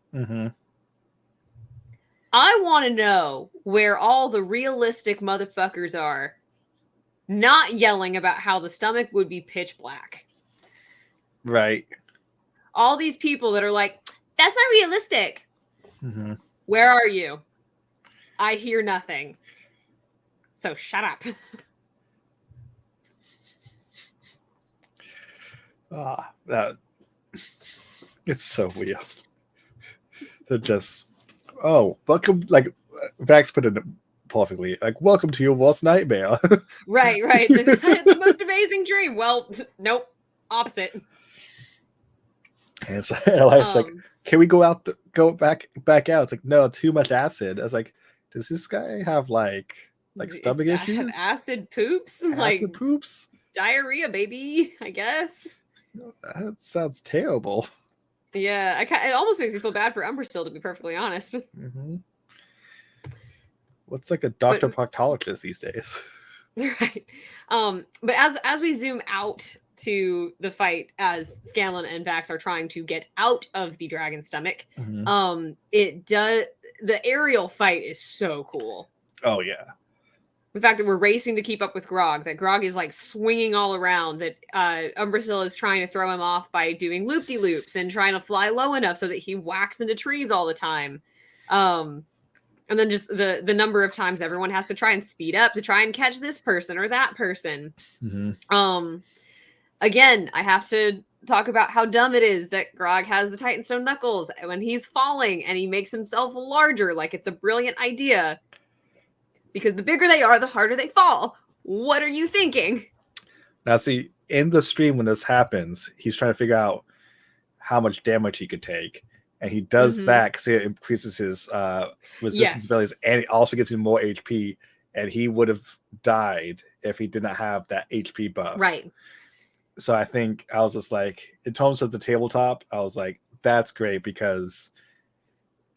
I want to know where all the realistic motherfuckers are not yelling about how the stomach would be pitch black. Right. All these people that are like, that's not realistic. Where are you? I hear nothing. So shut up. It's so weird. They're just, welcome, like Vax put it perfectly, like, welcome to your worst nightmare. Right. The most amazing dream. Well, nope. Opposite. And it's like, can we go back out? It's like, no, too much acid. I was like, does this guy have like stomach issues? Acid poops? Acid poops? Diarrhea, baby, I guess. That sounds terrible. Yeah, it almost makes me feel bad for Umbrasyl, to be perfectly honest. What's like a doctor proctologist these days? Right. But as we zoom out to the fight, as Scanlan and Vax are trying to get out of the dragon stomach, the aerial fight is so cool. Oh yeah. The fact that we're racing to keep up with Grog, that Grog is like swinging all around, that Umbrasyl is trying to throw him off by doing loop-de-loops and trying to fly low enough so that he whacks into trees all the time. And then just the number of times everyone has to try and speed up to try and catch this person or that person. Again, I have to talk about how dumb it is that Grog has the Titanstone knuckles when he's falling, and he makes himself larger like it's a brilliant idea. Because the bigger they are, the harder they fall. What are you thinking? Now, see, in the stream when this happens, he's trying to figure out how much damage he could take. And he does that because it increases his resistance abilities, and it also gives him more HP. And he would have died if he did not have that HP buff. Right. So I think I was just like, in terms of the tabletop, I was like, that's great because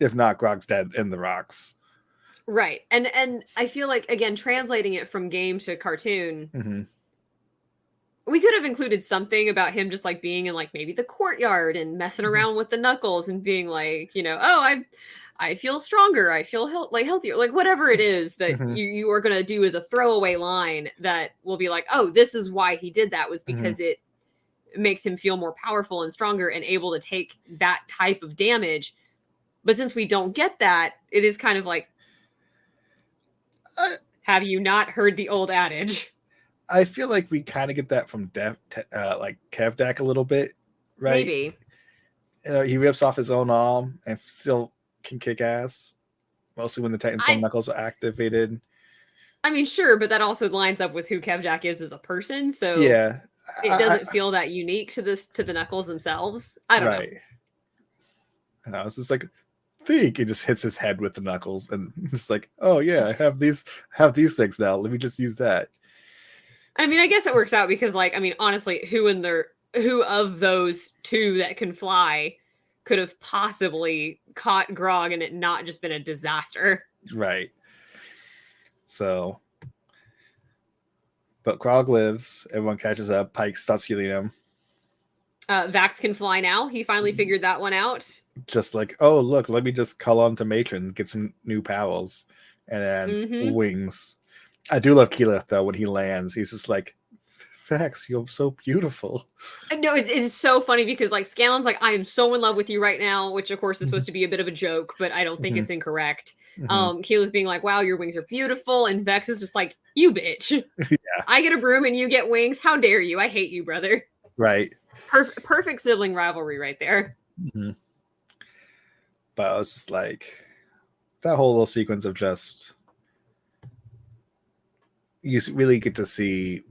if not, Grog's dead in the rocks. Right. And I feel like, again, translating it from game to cartoon, Mm-hmm. we could have included something about him just like being in like maybe the courtyard and messing Mm-hmm. around with the knuckles and being like, oh, I feel stronger, I feel like healthier, like whatever it is that Mm-hmm. you are going to do as a throwaway line that will be like, oh, this is why he did that, was Mm-hmm. because it makes him feel more powerful and stronger and able to take that type of damage. But since we don't get that, it is kind of like, have you not heard the old adage? I feel like we kind of get that from like Kevdak a little bit, right? Maybe. He rips off his own arm and still can kick ass, mostly when the Titan Stone I Knuckles are activated. I mean, sure, but that also lines up with who Kevjack is as a person, so Yeah, it doesn't feel that unique to the Knuckles themselves. I don't know. right. And I was just like, think he just hits his head with the knuckles, and it's like, oh yeah, I have these things now. Let me just use that. I mean, I guess it works out because, like, I mean, honestly, who of those two that can fly could have possibly caught Grog and it not just been a disaster? Right. So, but Grog lives. Everyone catches up. Pike starts healing him. Vax can fly now. He finally figured that one out. Just like, oh look, let me just call on to Matron, get some new powers, and then wings. I do love Keyleth though when he lands. He's just like, Vax, you're so beautiful. No, it is so funny because like Scanlan's like, I am so in love with you right now, which of course is supposed to be a bit of a joke, but I don't think it's incorrect. Keyleth being like, wow, your wings are beautiful, and Vex is just like, you bitch. Yeah. I get a broom and you get wings. How dare you? I hate you, brother. Right. It's perfect sibling rivalry right there. But I was just like, that whole little sequence of just, you really get to see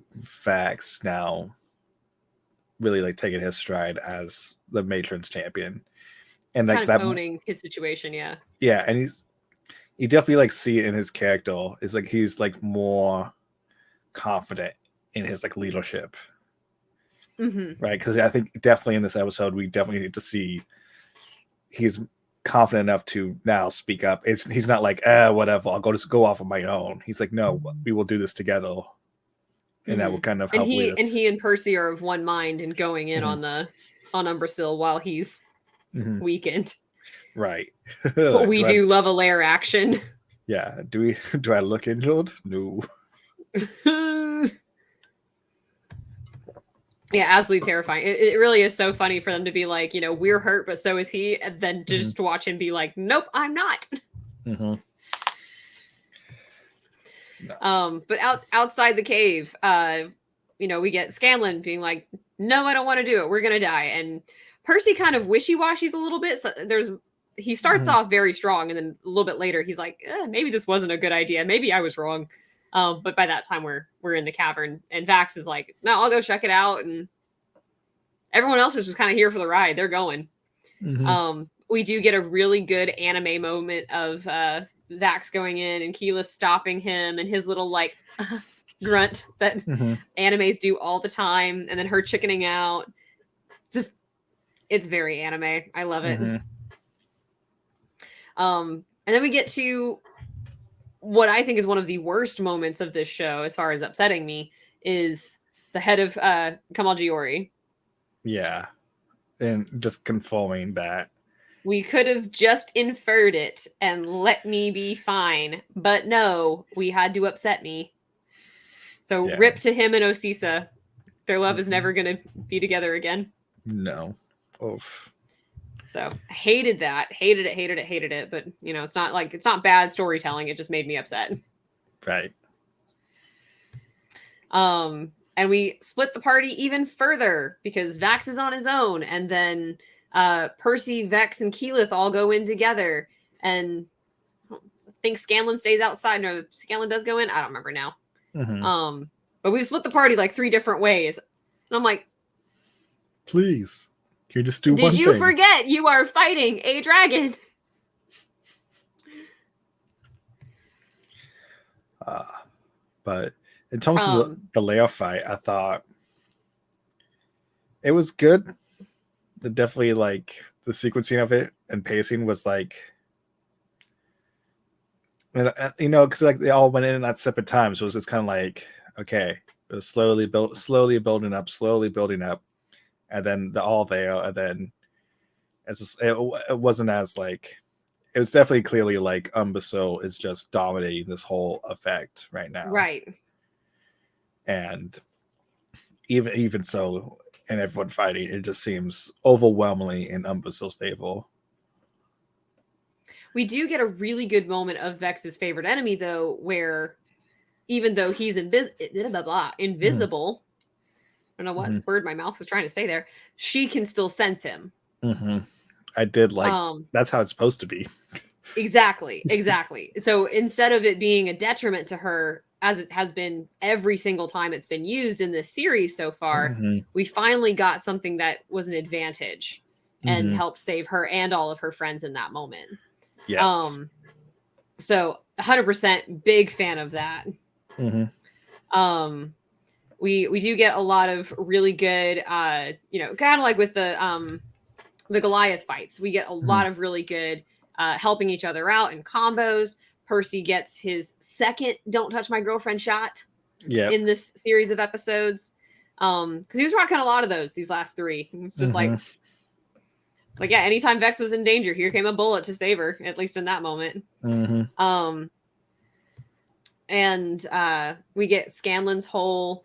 Vax now really like taking his stride as the Matron's champion. And like kind of that owning his situation, yeah. Yeah, and you definitely like see it in his character. It's like he's like more confident in his like leadership. Right? Because I think definitely in this episode we definitely need to see he's confident enough to now speak up. He's not like, whatever, I'll go off on my own. He's like, no, we will do this together. And that will kind of help lead us. And he and Percy are of one mind in going in on Umbrasyl while he's weakened. Right. But we do love a lair action. Yeah. Do I look injured? No. Yeah, absolutely terrifying. It really is so funny for them to be like, we're hurt, but so is he, and then just watch him be like, nope, I'm not. No. But outside the cave, we get Scanlan being like, no, I don't want to do it. We're gonna die. And Percy kind of wishy-washies a little bit. So he starts off very strong, and then a little bit later, he's like, maybe this wasn't a good idea. Maybe I was wrong. But by that time, we're in the cavern, and Vax is like, no, I'll go check it out. And everyone else is just kind of here for the ride. They're going. We do get a really good anime moment of Vax going in and Keyleth stopping him and his little like grunt that animes do all the time, and then her chickening out. Just, it's very anime. I love it. And then we get to what I think is one of the worst moments of this show, as far as upsetting me, is the head of Kamal Giori. Yeah. And just confirming that. We could have just inferred it and let me be fine. But no, we had to upset me. So rip to him and Osisa. Their love is never going to be together again. No. Oof. So I hated that. Hated it. But, it's not bad storytelling. It just made me upset. Right. And we split the party even further because Vax is on his own. And then Percy, Vex, and Keyleth all go in together. And I think Scanlan stays outside. No, Scanlan does go in. I don't remember now. But we split the party like 3 different ways. And I'm like, please, can you just do one thing? Did you forget you are fighting a dragon? But in terms of the layer fight, I thought It was good. Definitely like the sequencing of it and pacing was like, because like they all went in at separate times. So it was just kind of like, okay, it was slowly building up, and then they're all there, and then it wasn't as like, it was definitely clearly like Umbersil is just dominating this whole effect right now, Right. and even so, and everyone fighting, it just seems overwhelmingly in Umbersil's favor. We do get a really good moment of Vex's favorite enemy, though, where even though he's invisible, I don't know what word my mouth was trying to say there, she can still sense him. I did like, that's how it's supposed to be. Exactly. So instead of it being a detriment to her, as it has been every single time it's been used in this series so far, we finally got something that was an advantage and helped save her and all of her friends in that moment. Yes. So 100% big fan of that. We do get a lot of really good, kind of like with the Goliath fights, we get a lot of really good helping each other out in combos. Percy gets his second "Don't Touch My Girlfriend" shot in this series of episodes, because he was rocking a lot of those these last three. It was just like yeah, anytime Vex was in danger, here came a bullet to save her. At least in that moment. And we get Scanlan's whole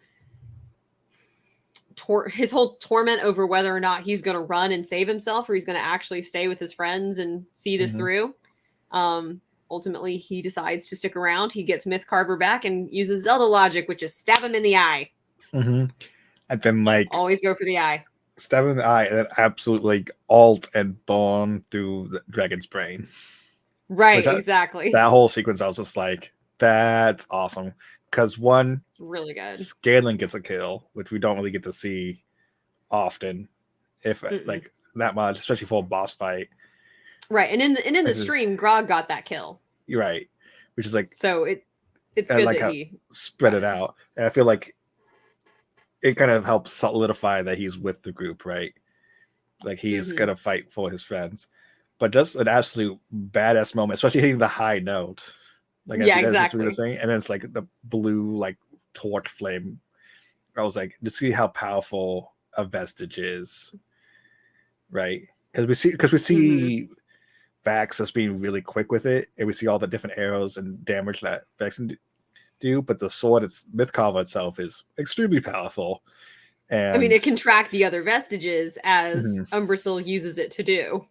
torment over whether or not he's going to run and save himself or he's going to actually stay with his friends and see this through. Ultimately, he decides to stick around. He gets Mythcarver back and uses Zelda logic, which is stab him in the eye. And then like always go for the eye. Stab in the eye and then absolutely like alt and burn through the dragon's brain. Right, exactly. That whole sequence, I was just like, that's awesome. Because one, it's really good. Scanlan gets a kill, which we don't really get to see often, if like that much, especially for a boss fight. Right, and in the stream, Grog got that kill. You're right, which is like, so it's good like that he spread it out, and I feel like it kind of helps solidify that he's with the group, right? Like he's gonna fight for his friends, but just an absolute badass moment, especially hitting the high note. Like exactly. And then it's like the blue like torch flame. I was like, to see how powerful a vestige is, right? Because we see Vax as being really quick with it, and we see all the different arrows and damage that Vex can do. But the sword, Mythcarver itself, is extremely powerful. And I mean, it can track the other vestiges as Umbrasyl uses it to do.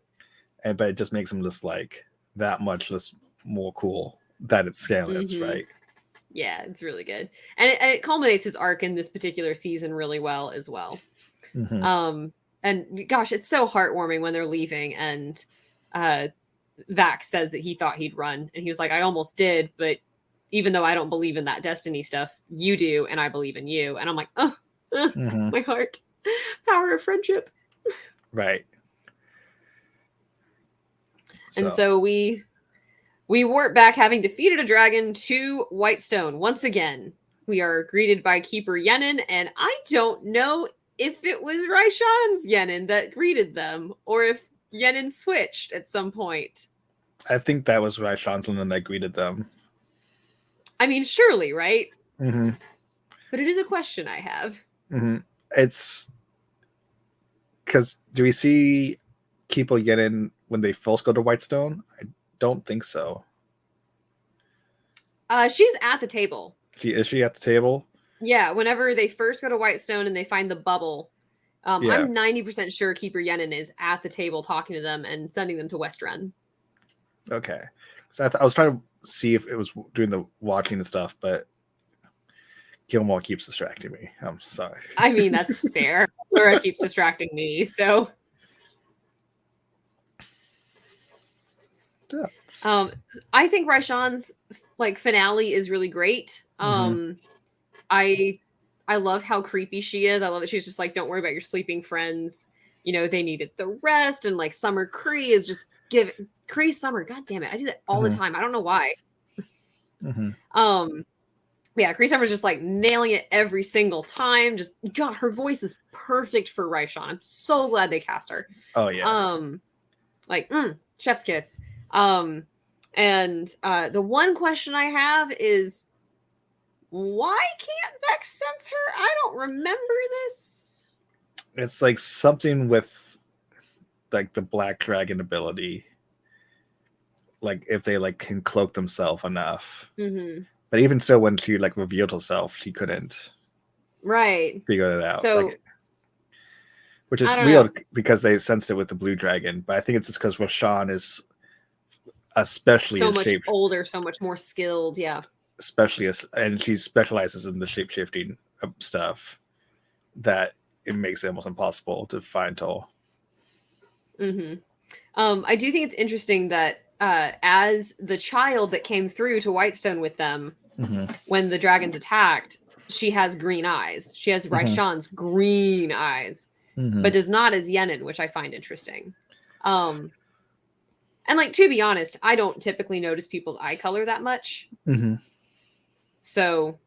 But it just makes him just like that much less more cool that it's Scanlan's, right? Yeah, it's really good. And it culminates his arc in this particular season really well as well. And gosh, it's so heartwarming when they're leaving and Vax says that he thought he'd run. And he was like, I almost did, but even though I don't believe in that destiny stuff, you do, and I believe in you. And I'm like, my heart. Power of friendship. Right. And so we warp back, having defeated a dragon, to Whitestone. Once again, we are greeted by Keeper Yenin, and I don't know if it was Raishan's Yenin that greeted them, or if Yenin switched at some point. I think that was Raishan's Yenin that greeted them. I mean, surely, right? But it is a question I have. It's because, do we see Keeper Yenin when they first go to Whitestone? I don't think so. She's at the table. Is she at the table? Yeah, whenever they first go to Whitestone and they find the bubble, I'm 90% sure Keeper Yenin is at the table talking to them and sending them to Westrun. Okay. So I was trying to see if it was doing the watching and stuff, but Gilmore keeps distracting me. I'm sorry. I mean, that's fair. Laura keeps distracting me, so... Yeah. I think Raishan's like finale is really great. I love how creepy she is. I love that she's just like, don't worry about your sleeping friends. You know, they needed the rest. And like Summer Cree is just Cree Summer. God damn it. I do that all the time. I don't know why. yeah, Cree Summer's just like nailing it every single time. Just God, her voice is perfect for Raishan. I'm so glad they cast her. Oh yeah. Like chef's kiss. And the one question I have is, why can't Vex sense her? I don't remember this. It's like something with like the Black Dragon ability. Like if they like can cloak themselves enough. Mm-hmm. But even still, when she like revealed herself, she couldn't figure it out. So Like, which I is don't know. weird because they sensed it with the blue dragon. But I think it's just because Rashawn is especially So a much shape, older, so much more skilled. Yeah. especially as, and she specializes in the shape shifting stuff that it makes it almost impossible to find Toll. Mm-hmm. I do think it's interesting that as the child that came through to Whitestone with them when the dragons attacked, she has green eyes. She has Raishan's green eyes, but does not as Yenin, which I find interesting. And like, to be honest, I don't typically notice people's eye color that much. So,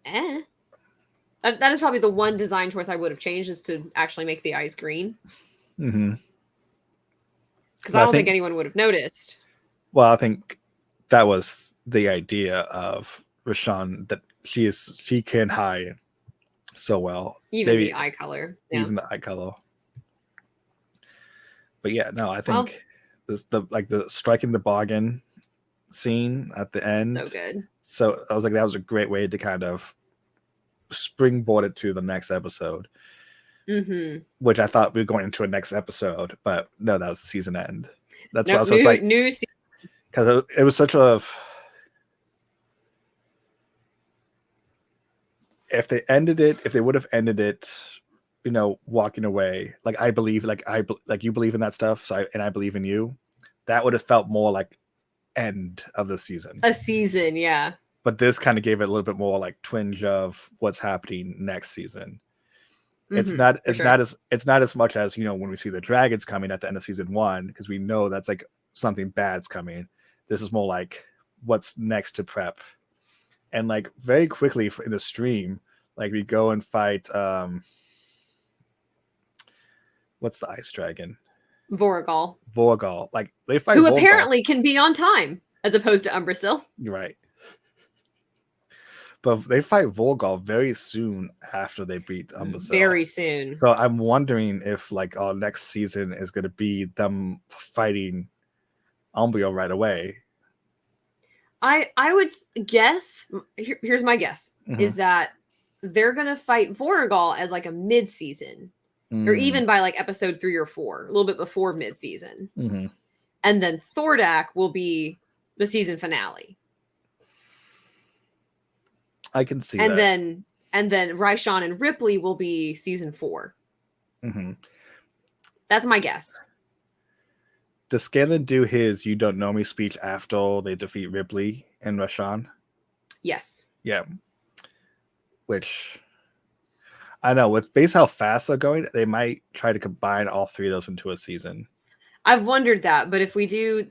that is probably the one design choice I would have changed, is to actually make the eyes green. Because I don't think anyone would have noticed. Well, I think that was the idea of Rashawn, that she can hide so well, Even the eye color. Yeah. Even the eye color. But yeah, no, I think the striking the bargain scene at the end, so good. So I was like, that was a great way to kind of springboard it to the next episode, which I thought we were going into a next episode, but no, that was the season end. That's why I was like, new season. Because it was such a, if they would have ended it, walking away, like I believe, like you believe in that stuff, so I believe in you, that would have felt more like end of the season. A season, yeah. But this kind of gave it a little bit more like twinge of what's happening next season. It's not as much as, when we see the dragons coming at the end of season 1, because we know that's like something bad's coming. This is more like what's next to prep. And like very quickly in the stream, like we go and fight what's the ice dragon? Vorgal. Like they fight who apparently can be on time as opposed to Umbrasyl. You're right. But they fight Vorgal very soon after they beat Umbrasyl. Very soon. So I'm wondering if like our next season is going to be them fighting Umbreon right away. I would guess, here's my guess, is that they're going to fight Vorgal as like a mid-season, or even by like episode 3 or 4, a little bit before mid-season. And then Thordak will be the season finale. I can see and that. And then Raishan and Ripley will be season 4. That's my guess. Does Scanlan do his "You Don't Know Me" speech after they defeat Ripley and Raishan? Yes. Yeah. Which, I know, with base how fast they're going, they might try to combine all 3 of those into a season. I've wondered that, but if we do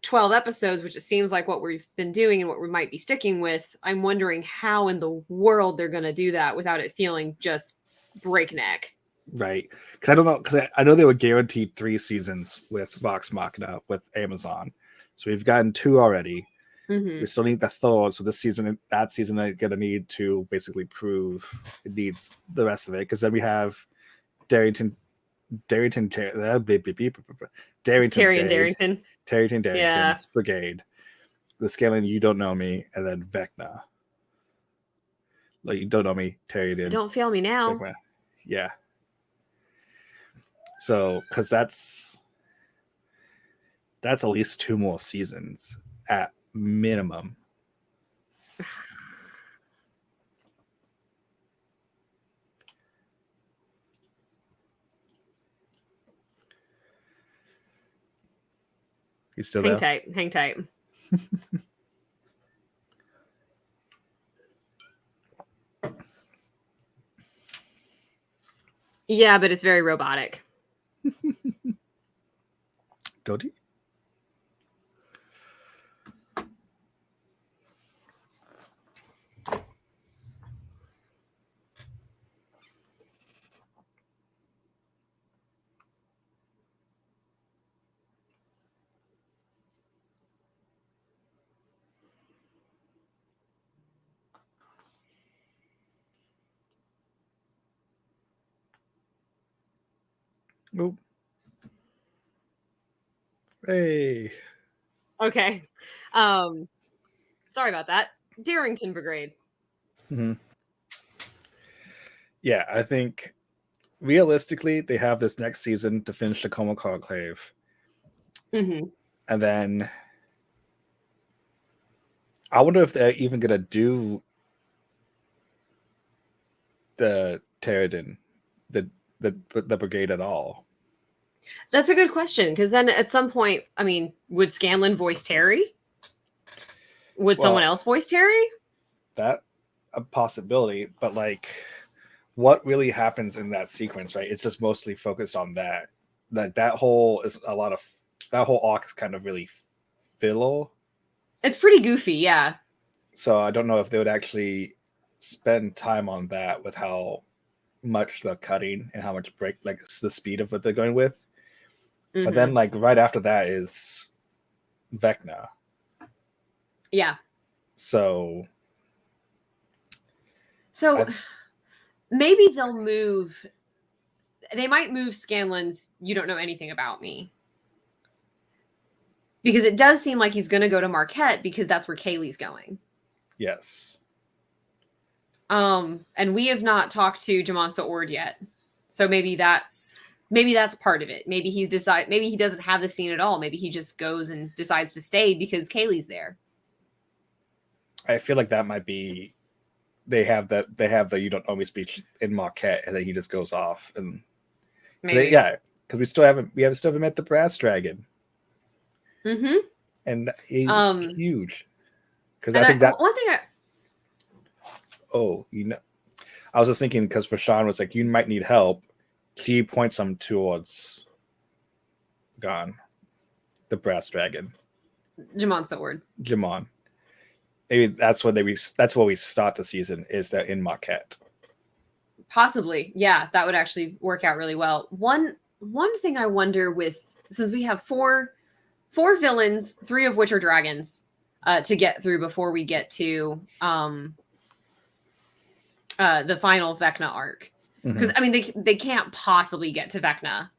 12 episodes, which it seems like what we've been doing and what we might be sticking with, I'm wondering how in the world they're going to do that without it feeling just breakneck. Right. Because I don't know, because I know they were guaranteed 3 seasons with Vox Machina with Amazon. So we've gotten 2 already. We still need the third. So that season, they're going to need to basically prove it needs the rest of it. Because then we have Darrington Brigade, the Scanlan "You Don't Know Me," and then Vecna. Like, "You Don't Know Me," Taryon. Don't fail me now. Vecna. Yeah. So, because that's at least 2 more seasons at minimum. You still hang there? Hang tight. Yeah, but it's very robotic. Dodie? Oop. Hey. Okay. Sorry about that. Darrington Brigade. Mm-hmm. Yeah, I think realistically they have this next season to finish the Coma Conclave. Mm-hmm. And then I wonder if they're even gonna do the Terradin, the brigade at all. That's a good question, because then at some point, I mean, would Scanlan voice Terry? Would someone else voice Terry? That a possibility, but like what really happens in that sequence, right? It's just mostly focused on that. That whole is a lot of that whole arc is kind of really filler. It's pretty goofy, yeah. So I don't know if they would actually spend time on that with how much they're cutting and how much break, like the speed of what they're going with. Mm-hmm. But then like right after that is Vecna. Yeah. So maybe they'll move. They might move Scanlan's "You Don't Know Anything About Me," because it does seem like he's going to go to Marquette because that's where Kaylee's going. Yes. And we have not talked to Jamonsa Ord yet, so maybe that's part of it. Maybe he doesn't have the scene at all. Maybe he just goes and decides to stay because Kaylee's there. I feel like that might be. They have the "You Don't Know Me" speech in Marquette, and then he just goes off and Maybe. because we still haven't met the brass dragon. Mm-hmm. And he's huge. Because I think one thing I was just thinking because Rashawn was like, you might need help. She points him towards Gon, the brass dragon. Jamonsa Ord. Jamon. Maybe that's where we start the season, is that in Marquette. Possibly. Yeah, that would actually work out really well. One thing I wonder with, since we have four villains, 3 of which are dragons, to get through before we get to the final Vecna arc. Because I mean they can't possibly get to Vecna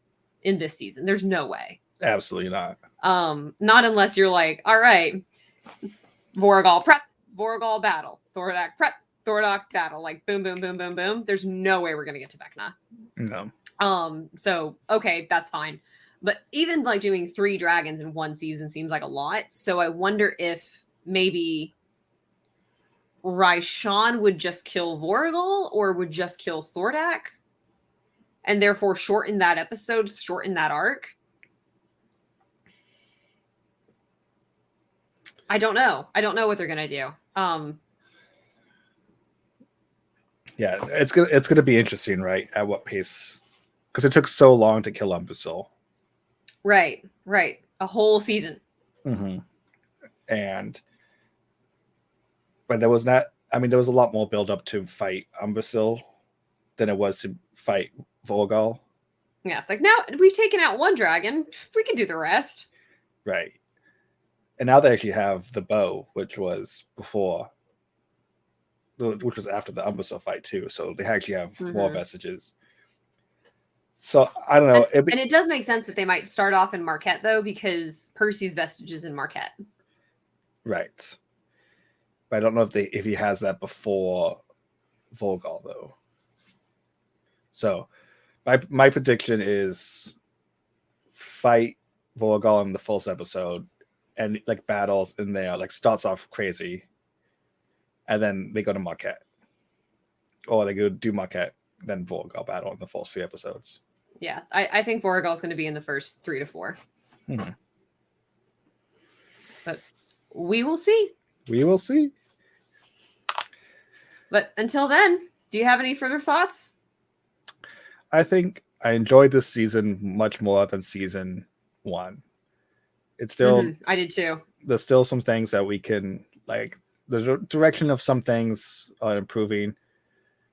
in this season. There's no way. Absolutely not. Not unless you're like, all right, Voragol prep, Voragol battle, Thordak prep, Thordak battle, like boom, boom, boom, boom, boom. There's no way we're gonna get to Vecna. No. So okay, that's fine. But even like doing 3 dragons in one season seems like a lot. So I wonder if maybe Raishan would just kill Voragol or would just kill Thordak and therefore shorten that episode, shorten that arc. I don't know. I don't know what they're gonna do. Yeah, it's gonna be interesting, right? At what pace? Because it took so long to kill Umbrasyl. Right. A whole season. Mm-hmm. But there was not. I mean, there was a lot more build up to fight Umbrasyl than it was to fight Voragol. Yeah, it's like now we've taken out one dragon. We can do the rest. Right. And now they actually have the bow, which was after the Umbrasyl fight too. So they actually have more vestiges. So I don't know. And it does make sense that they might start off in Marquette though, because Percy's vestige is in Marquette. Right. But I don't know if he has that before Volgal though. So my prediction is fight Volgal in the first episode and like battles in there, like starts off crazy. And then they go to Marquette. Or they go do Marquette, then Volgal battle in the first 3 episodes. Yeah, I think Voragol is going to be in the first 3 to 4. Mm-hmm. But we will see. We will see. But until then, do you have any further thoughts? I think I enjoyed this season much more than season 1. It's still I did too. There's still some things that we can like. The direction of some things are improving,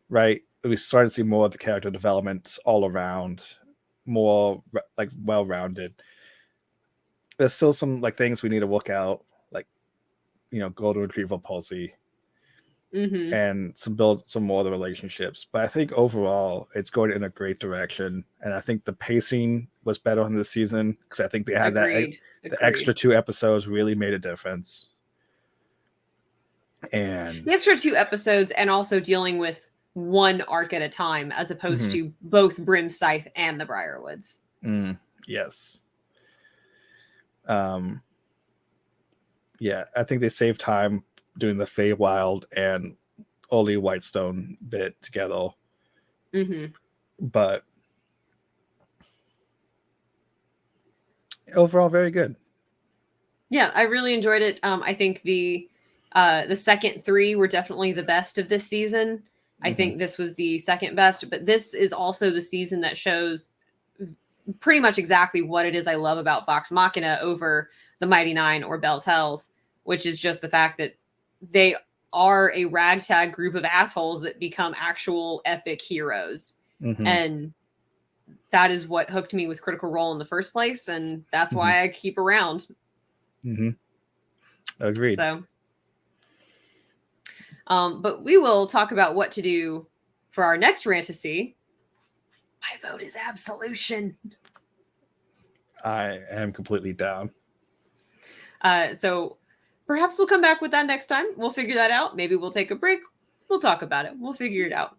right? We started to see more of the character development all around, more like well-rounded. There's still some like things we need to work out, like golden retrieval palsy. Mm-hmm. and build some more of the relationships. But I think overall it's going in a great direction, and I think the pacing was better on this season because I think they had Agreed. the extra 2 episodes really made a difference. And the extra 2 episodes, and also dealing with one arc at a time, as opposed to both Bryn Scythe and the Briarwoods. Yes. Yeah, I think they saved time doing the Feywild and Oli Whitestone bit together. But overall, very good. Yeah, I really enjoyed it. I think the second 3 were definitely the best of this season. I think this was the second best, but this is also the season that shows pretty much exactly what it is I love about Vox Machina over the Mighty Nine or Bell's Hells, which is just the fact that they are a ragtag group of assholes that become actual epic heroes. And that is what hooked me with Critical Role in the first place, and that's why I keep around. Agreed. So, but we will talk about what to do for our next Rantasy. My vote is absolution. I am completely down. So perhaps we'll come back with that next time. We'll figure that out. Maybe we'll take a break. We'll talk about it. We'll figure it out.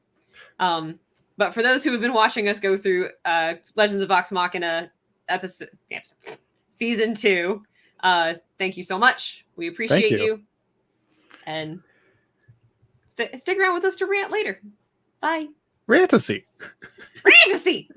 But for those who have been watching us go through Legends of Vox Machina season 2, thank you so much. We appreciate you. And stick around with us to rant later. Bye. Rantasy. Rantasy!